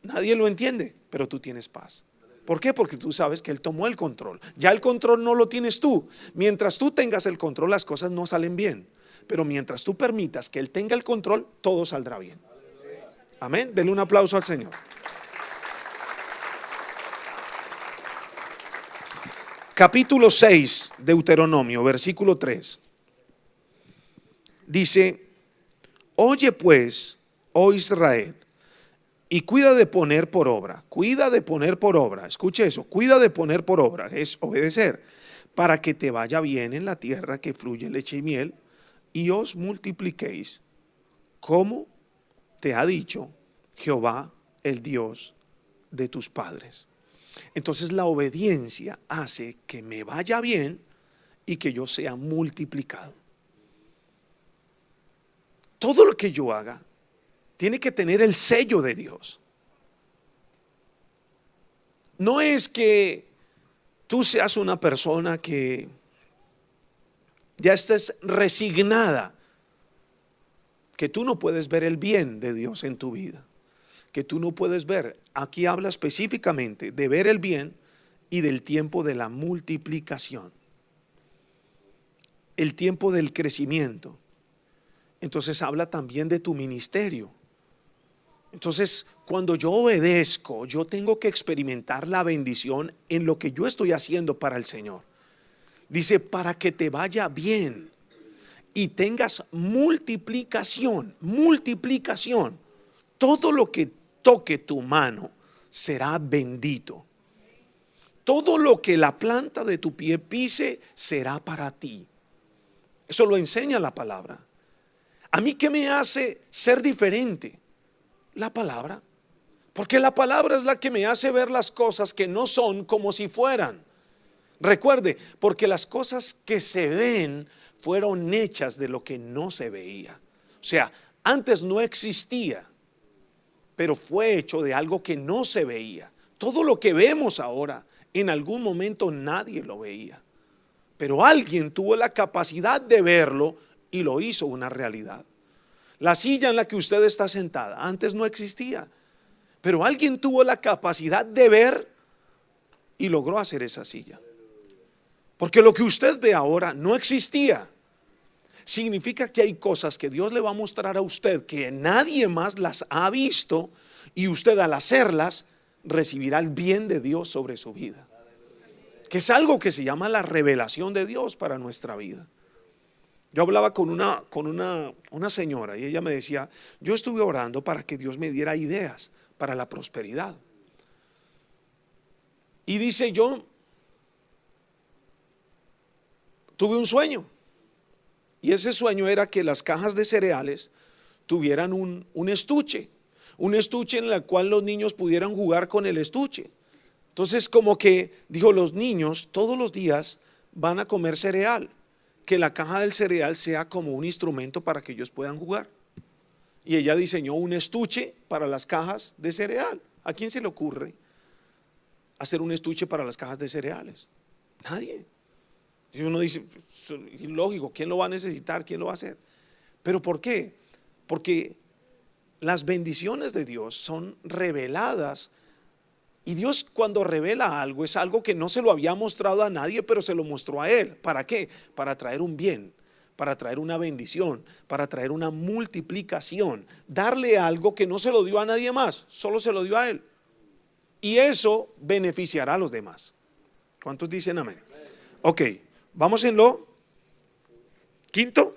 Nadie lo entiende, pero tú tienes paz. ¿Por qué? Porque tú sabes que Él tomó el control. Ya el control no lo tienes tú. Mientras tú tengas el control, las cosas no salen bien. Pero mientras tú permitas que Él tenga el control, todo saldrá bien. Amén. Denle un aplauso al Señor. Capítulo 6, Deuteronomio, versículo 3. Dice, oye pues, oh Israel, y cuida de poner por obra, escuche eso, cuida de poner por obra, es obedecer, para que te vaya bien en la tierra que fluye leche y miel, y os multipliquéis, como te ha dicho Jehová, el Dios de tus padres. Entonces la obediencia hace que me vaya bien y que yo sea multiplicado. Todo lo que yo haga tiene que tener el sello de Dios. No es que tú seas una persona que ya estés resignada, que tú no puedes ver el bien de Dios en tu vida, que tú no puedes ver. Aquí habla específicamente de ver el bien y del tiempo de la multiplicación, el tiempo del crecimiento. Entonces habla también de tu ministerio. Entonces, cuando yo obedezco, yo tengo que experimentar la bendición en lo que yo estoy haciendo para el Señor. Dice, para que te vaya bien y tengas multiplicación. Todo lo que toque tu mano será bendito. Todo lo que la planta de tu pie pise será para ti. Eso lo enseña la palabra. ¿A mí qué me hace ser diferente? La palabra. Porque la palabra es la que me hace ver las cosas que no son como si fueran. Recuerde, porque las cosas que se ven fueron hechas de lo que no se veía. O sea, antes no existía, pero fue hecho de algo que no se veía. Todo lo que vemos ahora, en algún momento nadie lo veía, pero alguien tuvo la capacidad de verlo y lo hizo una realidad. La silla en la que usted está sentada antes no existía, pero alguien tuvo la capacidad de ver y logró hacer esa silla. Porque lo que usted ve ahora no existía. Significa que hay cosas que Dios le va a mostrar a usted que nadie más las ha visto, y usted al hacerlas recibirá el bien de Dios sobre su vida, que es algo que se llama la revelación de Dios para nuestra vida. Yo hablaba con una señora y ella me decía, yo estuve orando para que Dios me diera ideas para la prosperidad. Y dice, yo tuve un sueño, y ese sueño era que las cajas de cereales tuvieran un estuche en el cual los niños pudieran jugar con el estuche. Entonces, como que dijo, los niños todos los días van a comer cereal, que la caja del cereal sea como un instrumento para que ellos puedan jugar. Y ella diseñó un estuche para las cajas de cereal. ¿A quién se le ocurre hacer un estuche para las cajas de cereales? Nadie. Y uno dice, lógico, ¿quién lo va a necesitar? ¿Quién lo va a hacer? ¿Pero por qué? Porque las bendiciones de Dios son reveladas. Y Dios, cuando revela algo, es algo que no se lo había mostrado a nadie, pero se lo mostró a él. ¿Para qué? Para traer un bien, para traer una bendición, para traer una multiplicación, darle algo que no se lo dio a nadie más, solo se lo dio a él. Y eso beneficiará a los demás. ¿Cuántos dicen amén? Ok, vamos en lo quinto.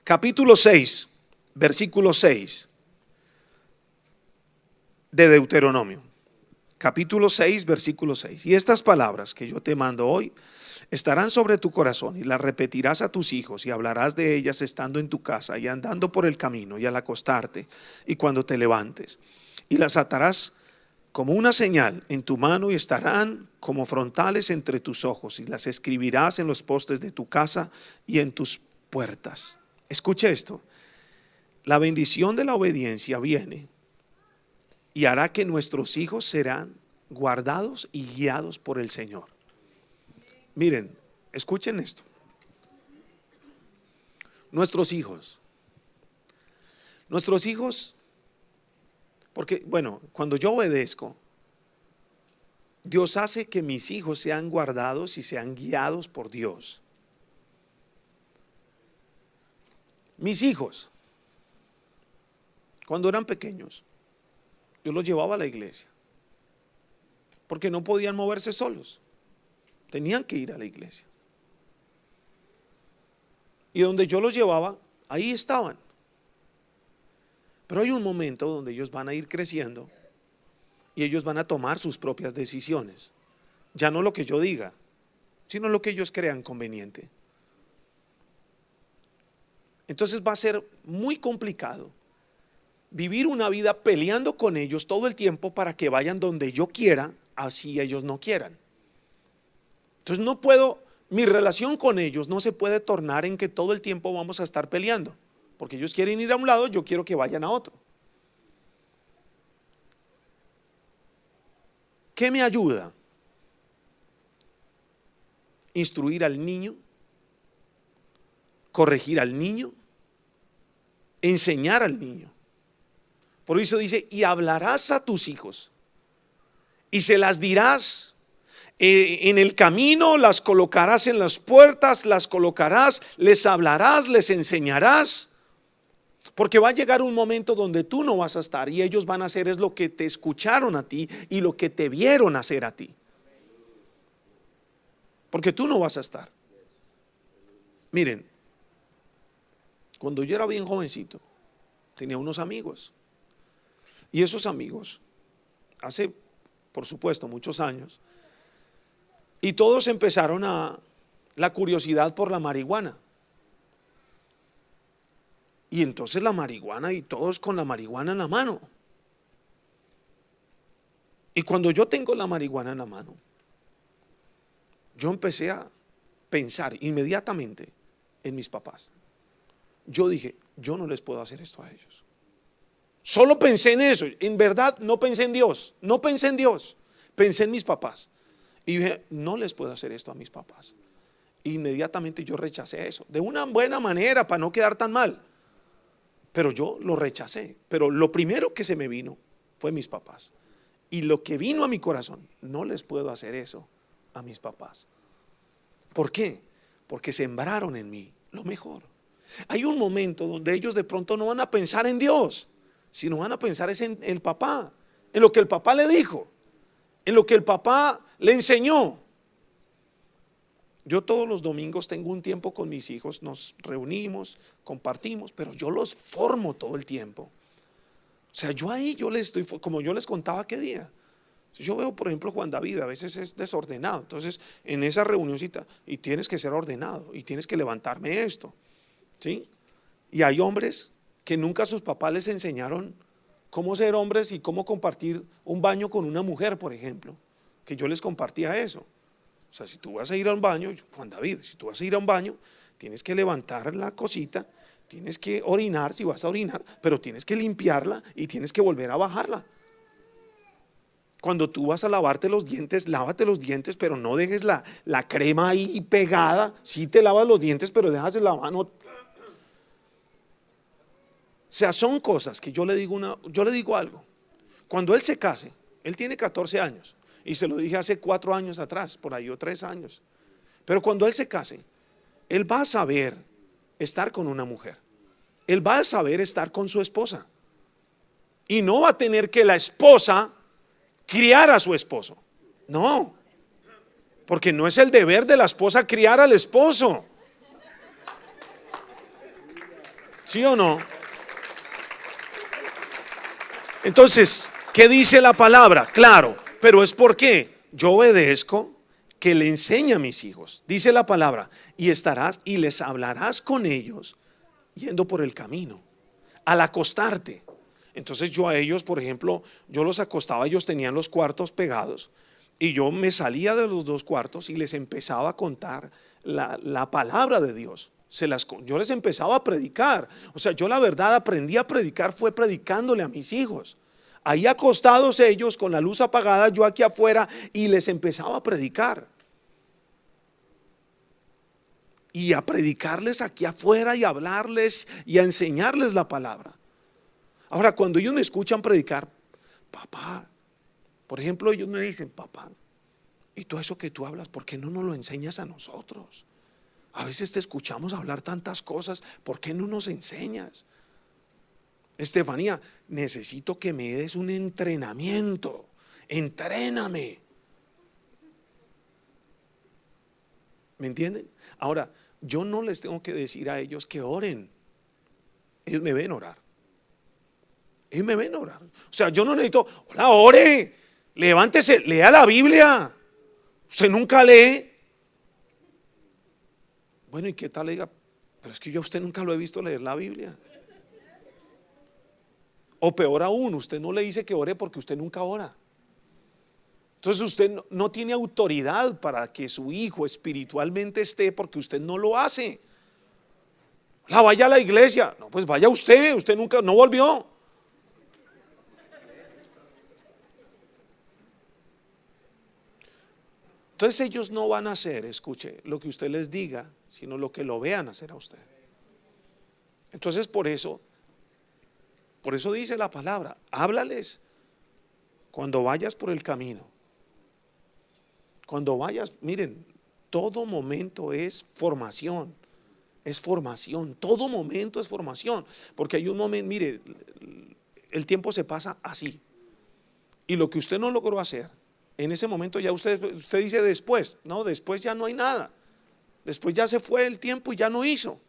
Capítulo 6, versículo 6 de Deuteronomio. Capítulo 6, versículo 6. Y estas palabras que yo te mando hoy estarán sobre tu corazón, y las repetirás a tus hijos, y hablarás de ellas estando en tu casa y andando por el camino y al acostarte y cuando te levantes. Y las atarás como una señal en tu mano, y estarán como frontales entre tus ojos, y las escribirás en los postes de tu casa y en tus puertas. Escuche esto. La bendición de la obediencia viene y hará que nuestros hijos serán guardados y guiados por el Señor. Miren, escuchen esto. Nuestros hijos, porque bueno, cuando yo obedezco, Dios hace que mis hijos sean guardados y sean guiados por Dios. Mis hijos, cuando eran pequeños, yo los llevaba a la iglesia, porque no podían moverse solos, tenían que ir a la iglesia. Y donde yo los llevaba, ahí estaban. Pero hay un momento donde ellos van a ir creciendo y ellos van a tomar sus propias decisiones. Ya no lo que yo diga, sino lo que ellos crean conveniente. Entonces va a ser muy complicado vivir una vida peleando con ellos todo el tiempo para que vayan donde yo quiera, así ellos no quieran. Entonces no puedo, mi relación con ellos no se puede tornar en que todo el tiempo vamos a estar peleando, porque ellos quieren ir a un lado, yo quiero que vayan a otro. ¿Qué me ayuda? Instruir al niño, corregir al niño, enseñar al niño. Por eso dice, y hablarás a tus hijos y se las dirás en el camino, las colocarás en las puertas, las colocarás, les hablarás, les enseñarás. Porque va a llegar un momento donde tú no vas a estar y ellos van a hacer es lo que te escucharon a ti y lo que te vieron hacer a ti. Porque tú no vas a estar. Miren, cuando yo era bien jovencito, tenía unos amigos. Y esos amigos, hace por supuesto muchos años, y todos empezaron a la curiosidad por la marihuana. Y entonces la marihuana, y todos con la marihuana en la mano. Y cuando yo tengo la marihuana en la mano, yo empecé a pensar inmediatamente en mis papás. Yo dije, yo no les puedo hacer esto a ellos. Solo pensé en eso. En verdad no pensé en Dios. No pensé en Dios. Pensé en mis papás. Y dije, no les puedo hacer esto a mis papás. Inmediatamente yo rechacé eso. De una buena manera, para no quedar tan mal. Pero yo lo rechacé. Pero lo primero que se me vino fue mis papás. Y lo que vino a mi corazón, no les puedo hacer eso a mis papás. ¿Por qué? Porque sembraron en mí lo mejor. Hay un momento donde ellos de pronto no van a pensar en Dios, sino van a pensar es en el papá, en lo que el papá le dijo, en lo que el papá le enseñó. Yo todos los domingos tengo un tiempo con mis hijos, nos reunimos, compartimos, pero yo los formo todo el tiempo. O sea, yo les estoy, como yo les contaba qué día. Yo veo, por ejemplo, Juan David, a veces es desordenado. Entonces, en esa reunioncita, y tienes que ser ordenado, y tienes que levantarme esto, ¿sí? Y hay hombres que nunca sus papás les enseñaron cómo ser hombres y cómo compartir un baño con una mujer, por ejemplo, que yo les compartía eso. O sea, si tú vas a ir a un baño, Juan David, si tú vas a ir a un baño, tienes que levantar la cosita, tienes que orinar si vas a orinar, pero tienes que limpiarla y tienes que volver a bajarla. Cuando tú vas a lavarte los dientes, lávate los dientes, pero no dejes la crema ahí pegada. Sí te lavas los dientes, pero dejas la mano. O sea, son cosas que yo le digo algo. Cuando él se case, él tiene 14 años. Y se lo dije hace 4 años atrás, por ahí o 3 años. Pero cuando él se case, él va a saber estar con una mujer. Él va a saber estar con su esposa. Y no va a tener que la esposa criar a su esposo. No. Porque no es el deber de la esposa criar al esposo. ¿Sí o no? Entonces, ¿qué dice la palabra? Claro, pero es porque yo obedezco que le enseña a mis hijos. Dice la palabra, y estarás y les hablarás con ellos yendo por el camino, al acostarte. Entonces yo a ellos, por ejemplo, yo los acostaba, ellos tenían los cuartos pegados y yo me salía de los 2 cuartos y les empezaba a contar la palabra de Dios. Yo les empezaba a predicar. O sea, yo la verdad aprendí a predicar fue predicándole a mis hijos. Ahí acostados ellos con la luz apagada, yo aquí afuera, y les empezaba a predicar. Y a predicarles aquí afuera y a hablarles y a enseñarles la palabra. Ahora, cuando ellos me escuchan predicar, papá, por ejemplo, ellos me dicen, papá, y todo eso que tú hablas, ¿por qué no nos lo enseñas a nosotros? A veces te escuchamos hablar tantas cosas, ¿por qué no nos enseñas? Estefanía, necesito que me des un entrenamiento, entréname. ¿Me entienden? Ahora, yo no les tengo que decir a ellos que oren. Ellos me ven orar. Ellos me ven orar. O sea, yo no necesito, hola, ore, levántese, lea la Biblia. Usted nunca lee. Bueno, ¿y qué tal le diga? Pero es que yo a usted nunca lo he visto leer la Biblia. O peor aún, usted no le dice que ore porque usted nunca ora. Entonces usted no tiene autoridad para que su hijo espiritualmente esté porque usted no lo hace. Vaya a la iglesia. No, pues vaya usted nunca, no volvió. Entonces ellos no van a hacer, escuche, lo que usted les diga, sino lo que lo vean hacer a usted. Entonces por eso dice la palabra, háblales cuando vayas por el camino. Cuando vayas, miren, todo momento es formación, todo momento es formación, porque hay un momento, mire, el tiempo se pasa así, y lo que usted no logró hacer, en ese momento ya usted dice después, no, después ya no hay nada, después ya se fue el tiempo y ya no hizo.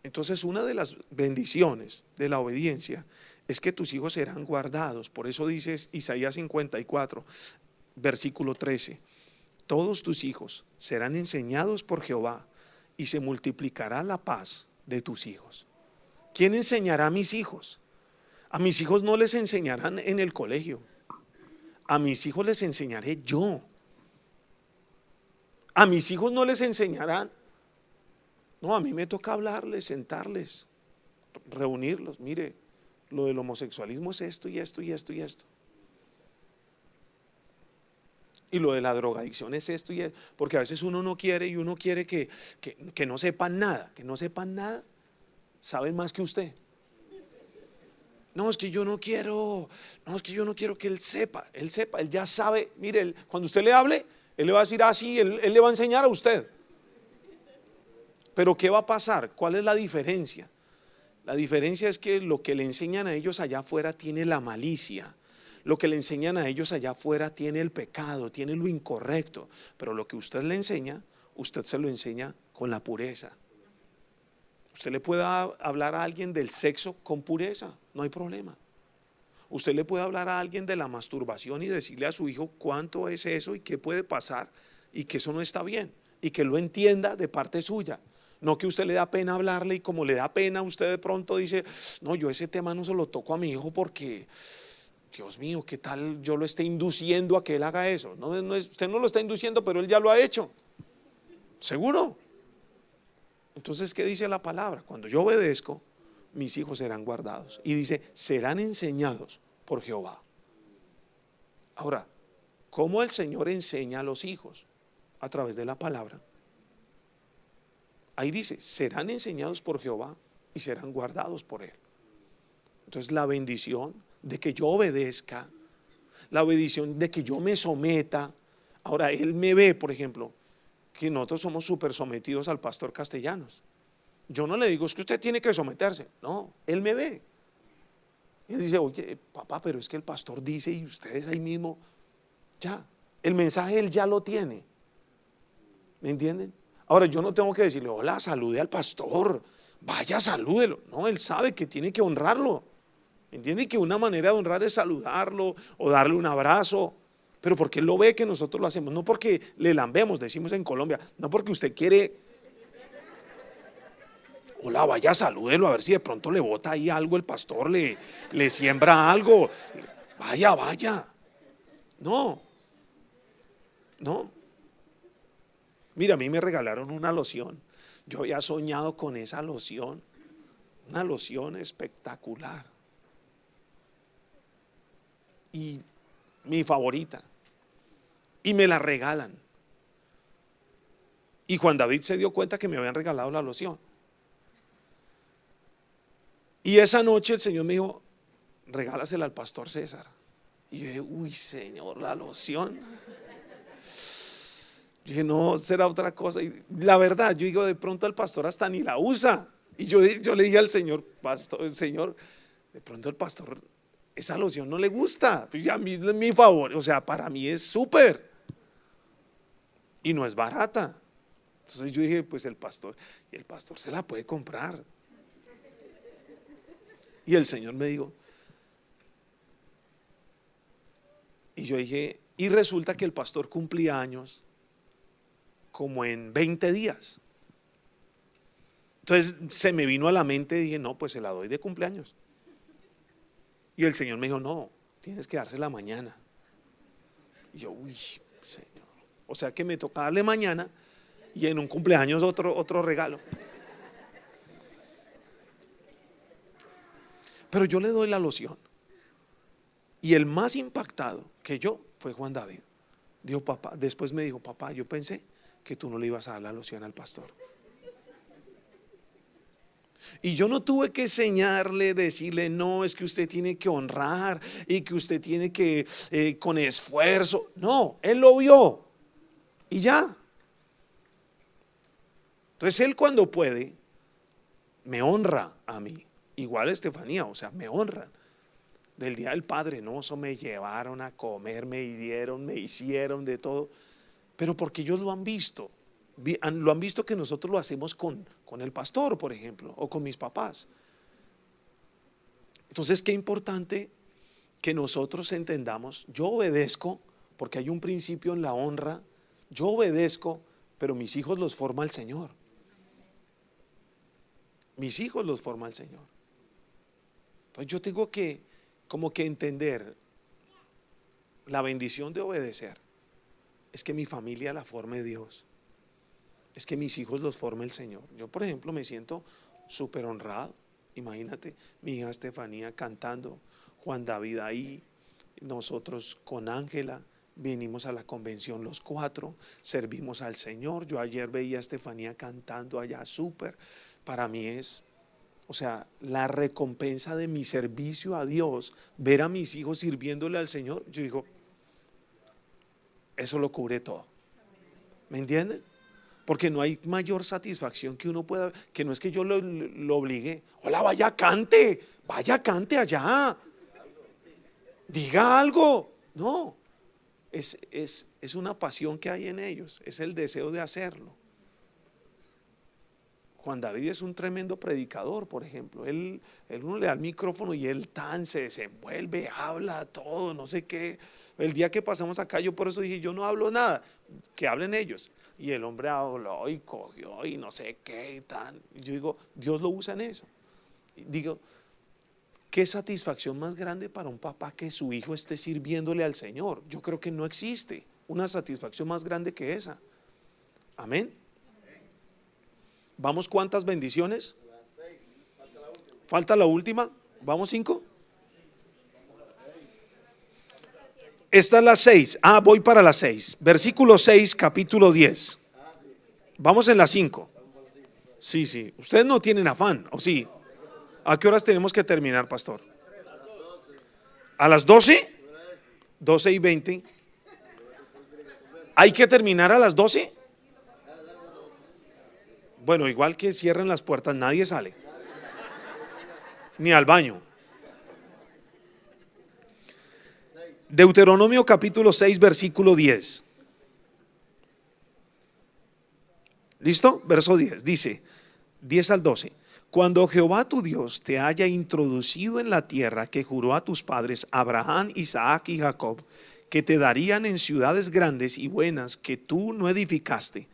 Entonces una de las bendiciones de la obediencia es que tus hijos serán guardados. Por eso dice Isaías 54, versículo 13. Todos tus hijos serán enseñados por Jehová y se multiplicará la paz de tus hijos. ¿Quién enseñará a mis hijos? A mis hijos no les enseñarán en el colegio. A mis hijos les enseñaré yo. A mis hijos no les enseñarán. No, a mí me toca hablarles, sentarles, reunirlos. Mire, lo del homosexualismo es esto y esto y esto y esto. Y lo de la drogadicción es esto y esto. Porque a veces uno no quiere y uno quiere que no sepan nada. Que no sepan nada, saben más que usted. No, es que yo no quiero, no, es que yo no quiero que él sepa, él ya sabe. Mire, cuando usted le hable, él le va a decir así, él le va a enseñar a usted. Pero ¿qué va a pasar? ¿Cuál es la diferencia? La diferencia es que lo que le enseñan a ellos allá afuera tiene la malicia. Lo que le enseñan a ellos allá afuera tiene el pecado, tiene lo incorrecto. Pero lo que usted le enseña, usted se lo enseña con la pureza. Usted le puede hablar a alguien del sexo con pureza, no hay problema. Usted le puede hablar a alguien de la masturbación y decirle a su hijo cuánto es eso y qué puede pasar y que eso no está bien y que lo entienda de parte suya. No que usted le da pena hablarle y como le da pena usted de pronto dice, no, yo ese tema no se lo toco a mi hijo porque, Dios mío, ¿qué tal yo lo esté induciendo a que él haga eso? Usted no lo está induciendo, pero él ya lo ha hecho. ¿Seguro? Entonces, ¿qué dice la palabra? Cuando yo obedezco, mis hijos serán guardados. Y dice, serán enseñados por Jehová. Ahora, ¿cómo el Señor enseña a los hijos? A través de la palabra. Ahí dice, serán enseñados por Jehová y serán guardados por Él. Entonces la bendición de que yo obedezca, la bendición de que yo me someta. Ahora Él me ve, por ejemplo, que nosotros somos súper sometidos al pastor Castellanos. Yo no le digo, es que usted tiene que someterse. No, Él me ve. Y él dice, oye, papá, pero es que el pastor dice y ustedes ahí mismo, ya, el mensaje Él ya lo tiene. ¿Me entienden? Ahora yo no tengo que decirle, hola, salude al pastor, vaya, salúdelo. No, Él sabe que tiene que honrarlo. ¿Me entiende? Y que una manera de honrar es saludarlo o darle un abrazo. Pero porque Él lo ve que nosotros lo hacemos, no porque le lambemos, decimos en Colombia, no porque usted quiere, hola, vaya, salúdelo, a ver si de pronto le bota ahí algo el pastor, le siembra algo, vaya, no, mira, a mí me regalaron una loción, yo había soñado con esa loción, una loción espectacular, y mi favorita, y me la regalan. Y Juan David se dio cuenta que me habían regalado la loción. Y esa noche el Señor me dijo, regálasela al pastor César. Y yo dije, uy, Señor, la loción. Yo dije, no, será otra cosa. Y la verdad, yo digo, de pronto el pastor hasta ni la usa. Y yo le dije al Señor, pastor, Señor, de pronto el pastor, esa loción no le gusta. Y a mí es mi favor, o sea, para mí es súper. Y no es barata. Entonces yo dije, pues el pastor se la puede comprar. Y el Señor me dijo, y yo dije, y resulta que el pastor cumplía años como en 20 días. Entonces se me vino a la mente y dije, no, pues se la doy de cumpleaños. Y el Señor me dijo, no, tienes que dársela mañana. Y yo, uy, Señor. O sea que me toca darle mañana y en un cumpleaños otro regalo. Pero yo le doy la loción. Y el más impactado que yo fue Juan David. Dijo, papá, después me dijo, papá, yo pensé que tú no le ibas a dar la loción al pastor. Y yo no tuve que enseñarle, decirle, no, es que usted tiene que honrar y que usted tiene que, con esfuerzo. No, él lo vio y ya. Entonces él cuando puede, me honra a mí. Igual Estefanía, o sea, me honran. Del Día del Padre, no, eso me llevaron a comer, me hicieron de todo. Pero porque ellos lo han visto. Lo han visto que nosotros lo hacemos con el pastor, por ejemplo, o con mis papás. Entonces, qué importante que nosotros entendamos, yo obedezco, porque hay un principio en la honra, yo obedezco, pero mis hijos los forma el Señor. Mis hijos los forma el Señor. Entonces yo tengo que, como que entender la bendición de obedecer. Es que mi familia la forme Dios. Es que mis hijos los forme el Señor. Yo, por ejemplo, me siento súper honrado. Imagínate, mi hija Estefanía cantando, Juan David ahí, nosotros con Ángela, vinimos a la convención los 4, servimos al Señor. Yo ayer veía a Estefanía cantando allá súper. Para mí es O sea, la recompensa de mi servicio a Dios, ver a mis hijos sirviéndole al Señor, yo digo, eso lo cubre todo. ¿Me entienden? Porque no hay mayor satisfacción que uno pueda, que no es que yo lo obligue. Hola, vaya cante allá, diga algo. No, es una pasión que hay en ellos, es el deseo de hacerlo. Juan David es un tremendo predicador, por ejemplo. Él uno le da el micrófono y él se desenvuelve, habla todo, no sé qué. El día que pasamos acá, yo por eso dije, yo no hablo nada, que hablen ellos. Y el hombre habló y cogió y no sé qué y tal. Y yo digo, Dios lo usa en eso. Y digo, qué satisfacción más grande para un papá que su hijo esté sirviéndole al Señor. Yo creo que no existe una satisfacción más grande que esa. Amén. ¿Vamos cuántas bendiciones? ¿Falta la última? ¿Vamos 5? Esta es la 6. Voy para la 6. Versículo 6, capítulo 10. Vamos en la 5. Sí. Ustedes no tienen afán, ¿o sí? ¿A qué horas tenemos que terminar, pastor? ¿A las 12? 12:20. ¿Hay que terminar a las 12? Bueno, igual que cierren las puertas, nadie sale. Ni al baño. Deuteronomio capítulo 6, versículo 10. ¿Listo? Verso 10. Dice, 10 al 12. Cuando Jehová tu Dios te haya introducido en la tierra que juró a tus padres, Abraham, Isaac y Jacob, que te darían en ciudades grandes y buenas que tú no edificaste,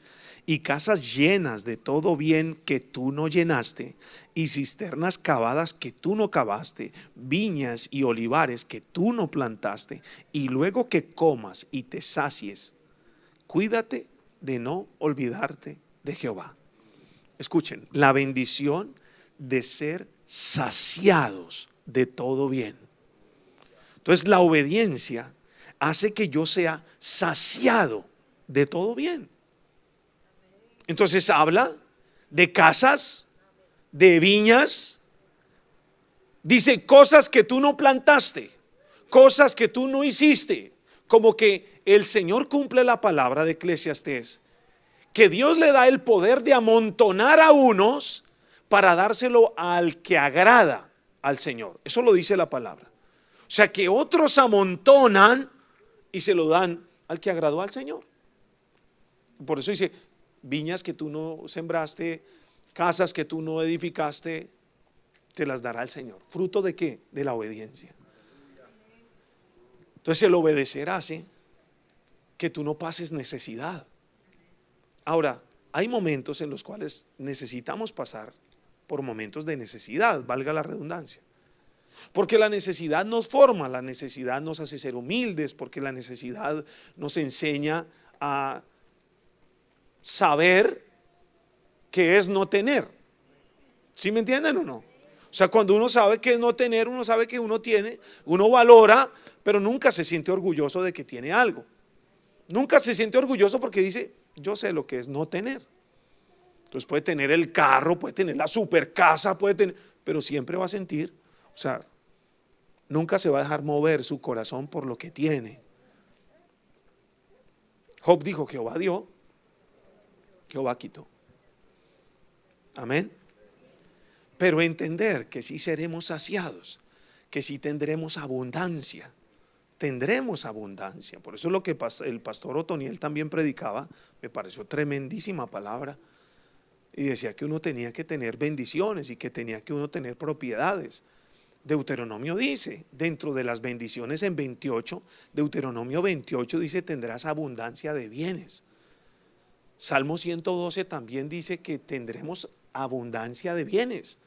y casas llenas de todo bien que tú no llenaste, y cisternas cavadas que tú no cavaste, viñas y olivares que tú no plantaste, y luego que comas y te sacies, cuídate de no olvidarte de Jehová. Escuchen, la bendición de ser saciados de todo bien. Entonces la obediencia hace que yo sea saciado de todo bien. Entonces habla de casas, de viñas, dice cosas que tú no plantaste, cosas que tú no hiciste, como que el Señor cumple la palabra de Eclesiastés, que Dios le da el poder de amontonar a unos para dárselo al que agrada al Señor. Eso lo dice la palabra. O sea que otros amontonan y se lo dan al que agradó al Señor. Por eso dice, viñas que tú no sembraste, casas que tú no edificaste, te las dará el Señor. ¿Fruto de qué? De la obediencia. Entonces el obedecer hace que tú no pases necesidad. Ahora, hay momentos en los cuales necesitamos pasar por momentos de necesidad, valga la redundancia. Porque la necesidad nos forma, la necesidad nos hace ser humildes, porque la necesidad nos enseña a saber qué es no tener. ¿Sí me entienden o no? O sea, cuando uno sabe qué es no tener, uno sabe que uno tiene, uno valora, pero nunca se siente orgulloso de que tiene algo. Nunca se siente orgulloso porque dice, yo sé lo que es no tener. Entonces puede tener el carro, puede tener la super casa, puede tener, pero siempre va a sentir, o sea, nunca se va a dejar mover su corazón por lo que tiene. Job dijo, Jehová dio, Jehová quitó. Amén. Pero entender que sí seremos saciados, que sí tendremos abundancia. Tendremos abundancia. Por eso es lo que el pastor Otoniel también predicaba, me pareció tremendísima palabra. Y decía que uno tenía que tener bendiciones y que tenía que uno tener propiedades. Deuteronomio dice, dentro de las bendiciones en 28, Deuteronomio 28 dice, tendrás abundancia de bienes. Salmo 112 también dice que tendremos abundancia de bienes.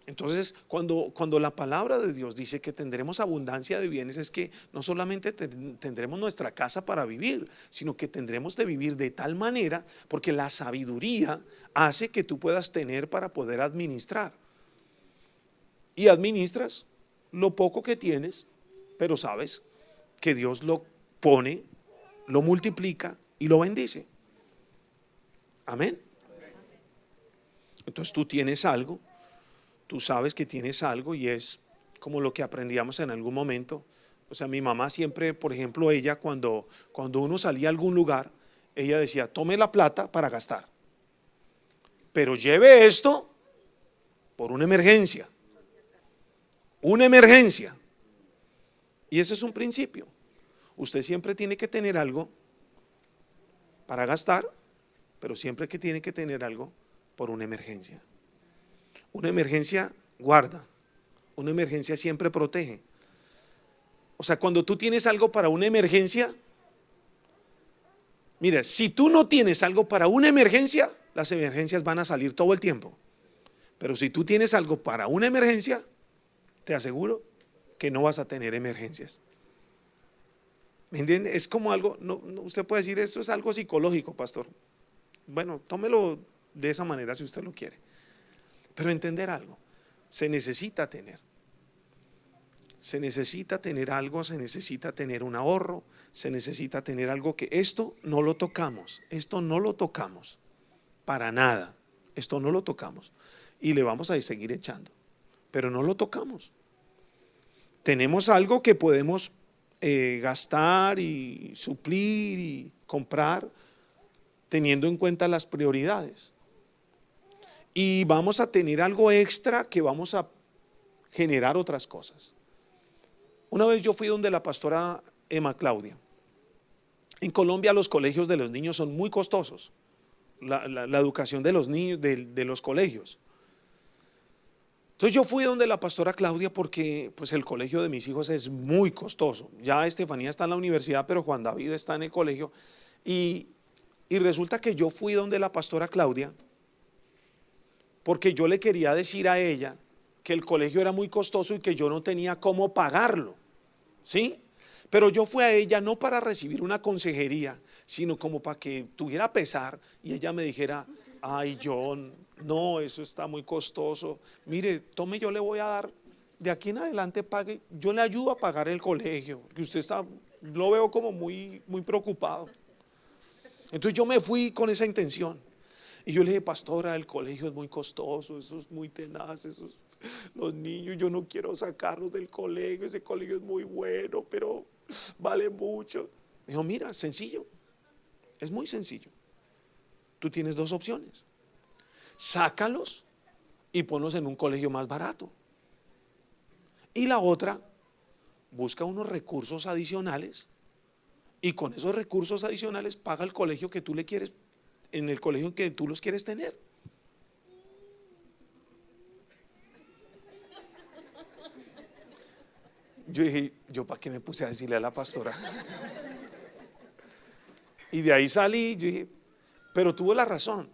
Entonces, cuando la palabra de Dios dice que tendremos abundancia de bienes, es que no solamente tendremos nuestra casa para vivir, sino que tendremos de vivir de tal manera, porque la sabiduría hace que tú puedas tener para poder administrar. Y administras lo poco que tienes, pero sabes que Dios lo pone, lo multiplica y lo bendice. Amén. Entonces tú tienes algo. tú sabes que tienes algo y es como lo que aprendíamos en algún momento. O sea, mi mamá siempre, por ejemplo, ella cuando uno salía a algún lugar, ella decía, tome la plata para gastar, pero lleve esto por una emergencia. Una emergencia. Y ese es un principio. Usted siempre tiene que tener algo para gastar, pero siempre que tiene que tener algo por una emergencia. Una emergencia guarda, una emergencia siempre protege. O sea, cuando tú tienes algo para una emergencia, mira, si tú no tienes algo para una emergencia, las emergencias van a salir todo el tiempo. Pero si tú tienes algo para una emergencia, te aseguro que no vas a tener emergencias. ¿Me entiende? Es como algo, usted puede decir, esto es algo psicológico, pastor. Bueno, tómelo de esa manera si usted lo quiere. Pero entender algo, se necesita tener. Se necesita tener algo, se necesita tener un ahorro, se necesita tener algo que esto no lo tocamos para nada, esto no lo tocamos y le vamos a seguir echando, pero no lo tocamos. Tenemos algo que podemos gastar y suplir y comprar teniendo en cuenta las prioridades. Y vamos a tener algo extra que vamos a generar otras cosas. Una vez yo fui donde la pastora Emma Claudia. En Colombia los colegios de los niños son muy costosos. La educación de los niños, de los colegios. Entonces yo fui donde la pastora Claudia porque pues el colegio de mis hijos es muy costoso. Ya Estefanía está en la universidad, pero Juan David está en el colegio. Y resulta que yo fui donde la pastora Claudia porque yo le quería decir a ella que el colegio era muy costoso y que yo no tenía cómo pagarlo, ¿sí? Pero yo fui a ella no para recibir una consejería, sino como para que tuviera pesar y ella me dijera, ay John, no, eso está muy costoso, mire, tome, yo le voy a dar, de aquí en adelante pague, yo le ayudo a pagar el colegio, que usted está, lo veo como muy preocupado. Entonces yo me fui con esa intención. Y yo le dije, pastora, el colegio es muy costoso, eso es muy tenaz, los niños, yo no quiero sacarlos del colegio, ese colegio es muy bueno, pero vale mucho. Me dijo, mira, sencillo, es muy sencillo. Tú tienes dos opciones, sácalos y ponlos en un colegio más barato. Y la otra, busca unos recursos adicionales y con esos recursos adicionales paga el colegio que tú le quieres, en el colegio en que tú los quieres tener. Yo dije, ¿yo para qué me puse a decirle a la pastora? Y de ahí salí, yo dije, pero tuvo la razón.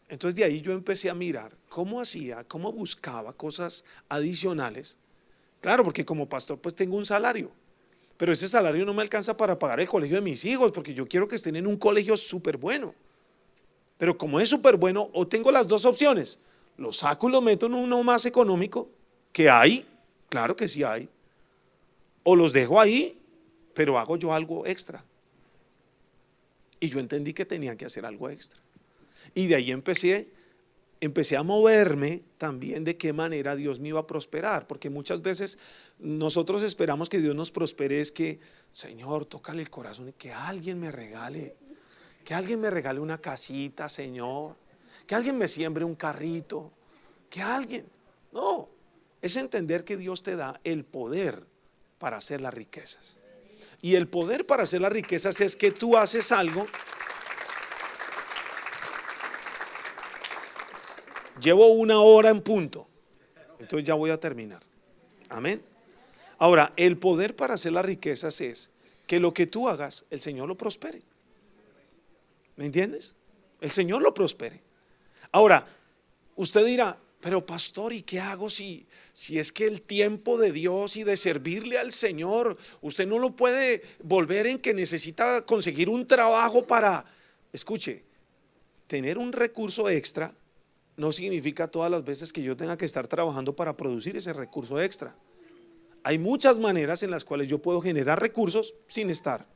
Entonces de ahí yo empecé a mirar cómo hacía, cómo buscaba cosas adicionales. Claro, porque como pastor pues tengo un salario, pero ese salario no me alcanza para pagar el colegio de mis hijos, porque yo quiero que estén en un colegio súper bueno. Pero como es súper bueno, o tengo las dos opciones, lo saco y lo meto en uno más económico, que hay, claro que sí hay, o los dejo ahí, pero hago yo algo extra. Y yo entendí que tenía que hacer algo extra. Y de ahí empecé a moverme también de qué manera Dios me iba a prosperar, porque muchas veces nosotros esperamos que Dios nos prospere, es que, Señor, tócale el corazón y que alguien me regale. Que alguien me regale una casita, Señor. Que alguien me siembre un carrito. Que alguien. No, es entender que Dios te da el poder para hacer las riquezas. Y el poder para hacer las riquezas es que tú haces algo. Llevo 1 hora en punto. Entonces ya voy a terminar. Amén. Ahora, el poder para hacer las riquezas es que lo que tú hagas, el Señor lo prospere. ¿Me entiendes? El Señor lo prospere. Ahora, usted dirá, pero pastor, ¿y qué hago si es que el tiempo de Dios y de servirle al Señor, usted no lo puede volver en que necesita conseguir un trabajo para, escuche, tener un recurso extra no significa todas las veces que yo tenga que estar trabajando para producir ese recurso extra. Hay muchas maneras en las cuales yo puedo generar recursos sin estar.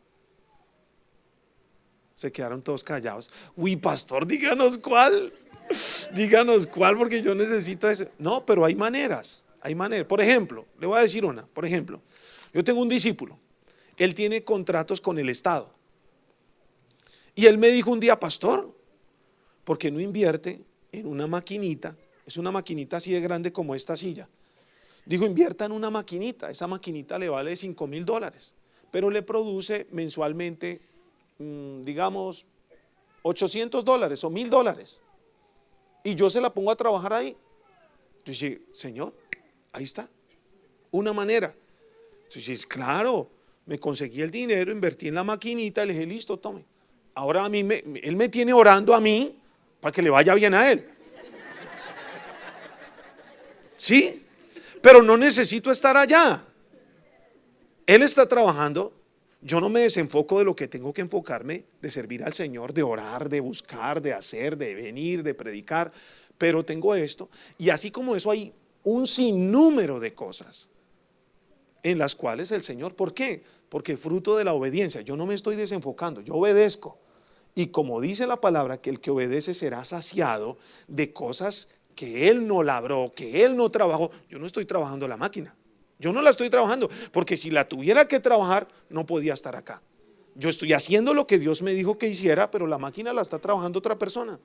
Se quedaron todos callados. Uy, pastor, díganos cuál. Díganos cuál, porque yo necesito eso. No, pero hay maneras, hay maneras. Por ejemplo, le voy a decir una. Por ejemplo, yo tengo un discípulo. Él tiene contratos con el Estado. Y él me dijo un día, pastor, ¿por qué no invierte en una maquinita? Es una maquinita así de grande como esta silla. Dijo, invierta en una maquinita. Esa maquinita le vale $5,000, pero le produce mensualmente, digamos, $800 o $1,000. Y yo se la pongo a trabajar ahí. Yo dije, Señor, ahí está, una manera. Entonces, claro, me conseguí el dinero, invertí en la maquinita, le dije, listo, tome. Ahora él me tiene orando a mí para que le vaya bien a él. Sí, pero no necesito estar allá. Él está trabajando. Yo no me desenfoco de lo que tengo que enfocarme, de servir al Señor, de orar, de buscar, de hacer, de venir, de predicar. Pero tengo esto. Y así como eso hay un sinnúmero de cosas en las cuales el Señor, ¿por qué? Porque fruto de la obediencia. Yo no me estoy desenfocando, yo obedezco. Y como dice la palabra, que el que obedece será saciado de cosas que él no labró, que él no trabajó. Yo no estoy trabajando la máquina. Yo no la estoy trabajando, porque si la tuviera que trabajar, no podía estar acá. Yo estoy haciendo lo que Dios me dijo que hiciera, pero la máquina la está trabajando otra persona.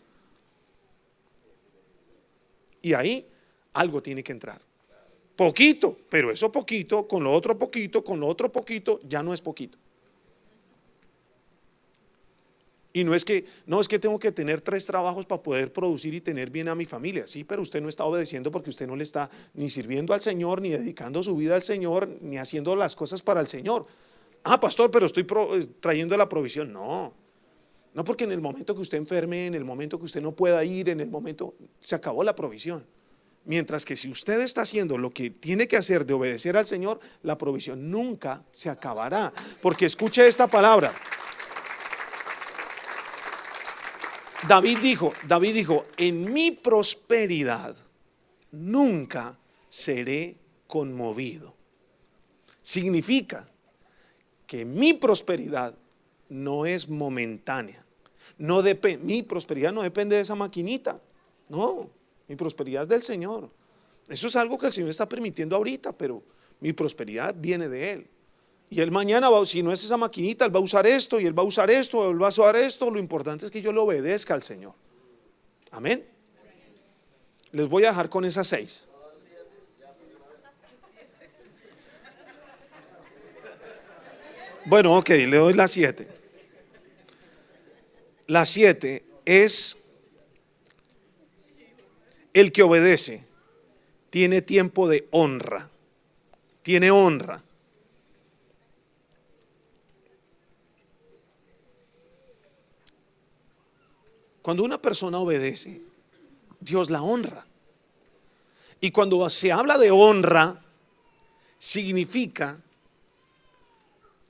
Y ahí algo tiene que entrar. Poquito, pero eso poquito, con lo otro poquito, con lo otro poquito, ya no es poquito. Y no es que tengo que tener 3 trabajos para poder producir y tener bien a mi familia. Sí, pero usted no está obedeciendo porque usted no le está ni sirviendo al Señor, ni dedicando su vida al Señor, ni haciendo las cosas para el Señor. Ah, pastor, pero estoy trayendo la provisión. No, porque en el momento que usted enferme, en el momento que usted no pueda ir, en el momento, se acabó la provisión. Mientras que si usted está haciendo lo que tiene que hacer de obedecer al Señor, la provisión nunca se acabará. Porque escuche esta palabra. David dijo, en mi prosperidad nunca seré conmovido. Significa que mi prosperidad no es momentánea. Mi prosperidad no depende de esa maquinita. No, mi prosperidad es del Señor. Eso es algo que el Señor está permitiendo ahorita, pero mi prosperidad viene de Él. Y él mañana, si no es esa maquinita, él va a usar esto, y él va a usar esto, él va a usar esto. Lo importante es que yo le obedezca al Señor. Amén. Les voy a dejar con esas 6. Bueno, ok, le doy la 7. La 7 es: el que obedece tiene tiempo de honra. Tiene honra. Cuando una persona obedece, Dios la honra. Y cuando se habla de honra, significa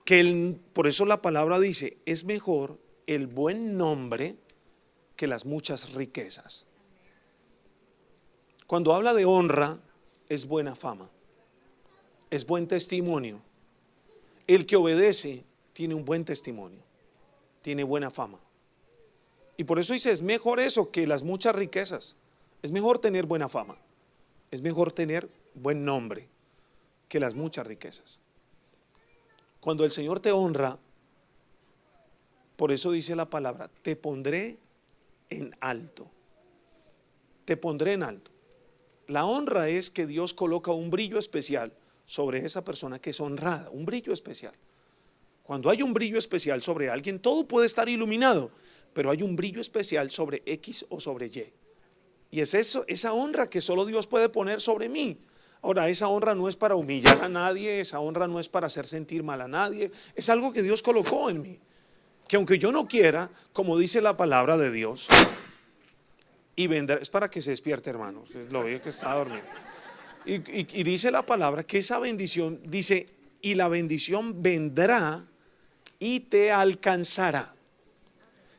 que por eso la palabra dice, es mejor el buen nombre que las muchas riquezas. Cuando habla de honra, es buena fama, es buen testimonio. El que obedece tiene un buen testimonio, tiene buena fama. Y por eso dice, es mejor eso que las muchas riquezas. Es mejor tener buena fama, es mejor tener buen nombre que las muchas riquezas. Cuando el Señor te honra, por eso dice la palabra, te pondré en alto. Te pondré en alto. La honra es que Dios coloca un brillo especial sobre esa persona que es honrada, un brillo especial. Cuando hay un brillo especial sobre alguien, todo puede estar iluminado, pero hay un brillo especial sobre X o sobre Y. Y es eso, esa honra que solo Dios puede poner sobre mí. Ahora, esa honra no es para humillar a nadie, esa honra no es para hacer sentir mal a nadie, es algo que Dios colocó en mí. Que aunque yo no quiera, como dice la palabra de Dios, y vendrá, es para que se despierte, hermano, lo veo que está dormido. Y dice la palabra que esa bendición, dice, y la bendición vendrá y te alcanzará.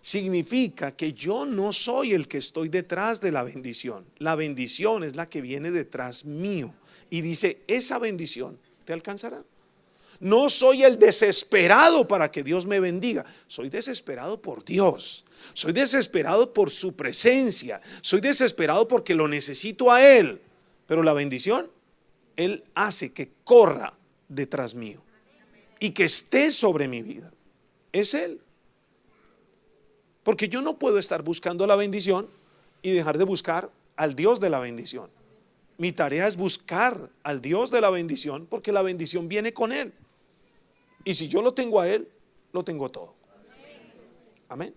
Significa que yo no soy el que estoy detrás de la bendición. La bendición es la que viene detrás mío. Y dice, esa bendición te alcanzará. No soy el desesperado para que Dios me bendiga. Soy desesperado por Dios. Soy desesperado por su presencia. Soy desesperado porque lo necesito a Él. Pero la bendición, Él hace que corra detrás mío y que esté sobre mi vida. Es Él. Porque yo no puedo estar buscando la bendición y dejar de buscar al Dios de la bendición. Mi tarea es buscar al Dios de la bendición, porque la bendición viene con Él. Y si yo lo tengo a Él, lo tengo todo. Amén.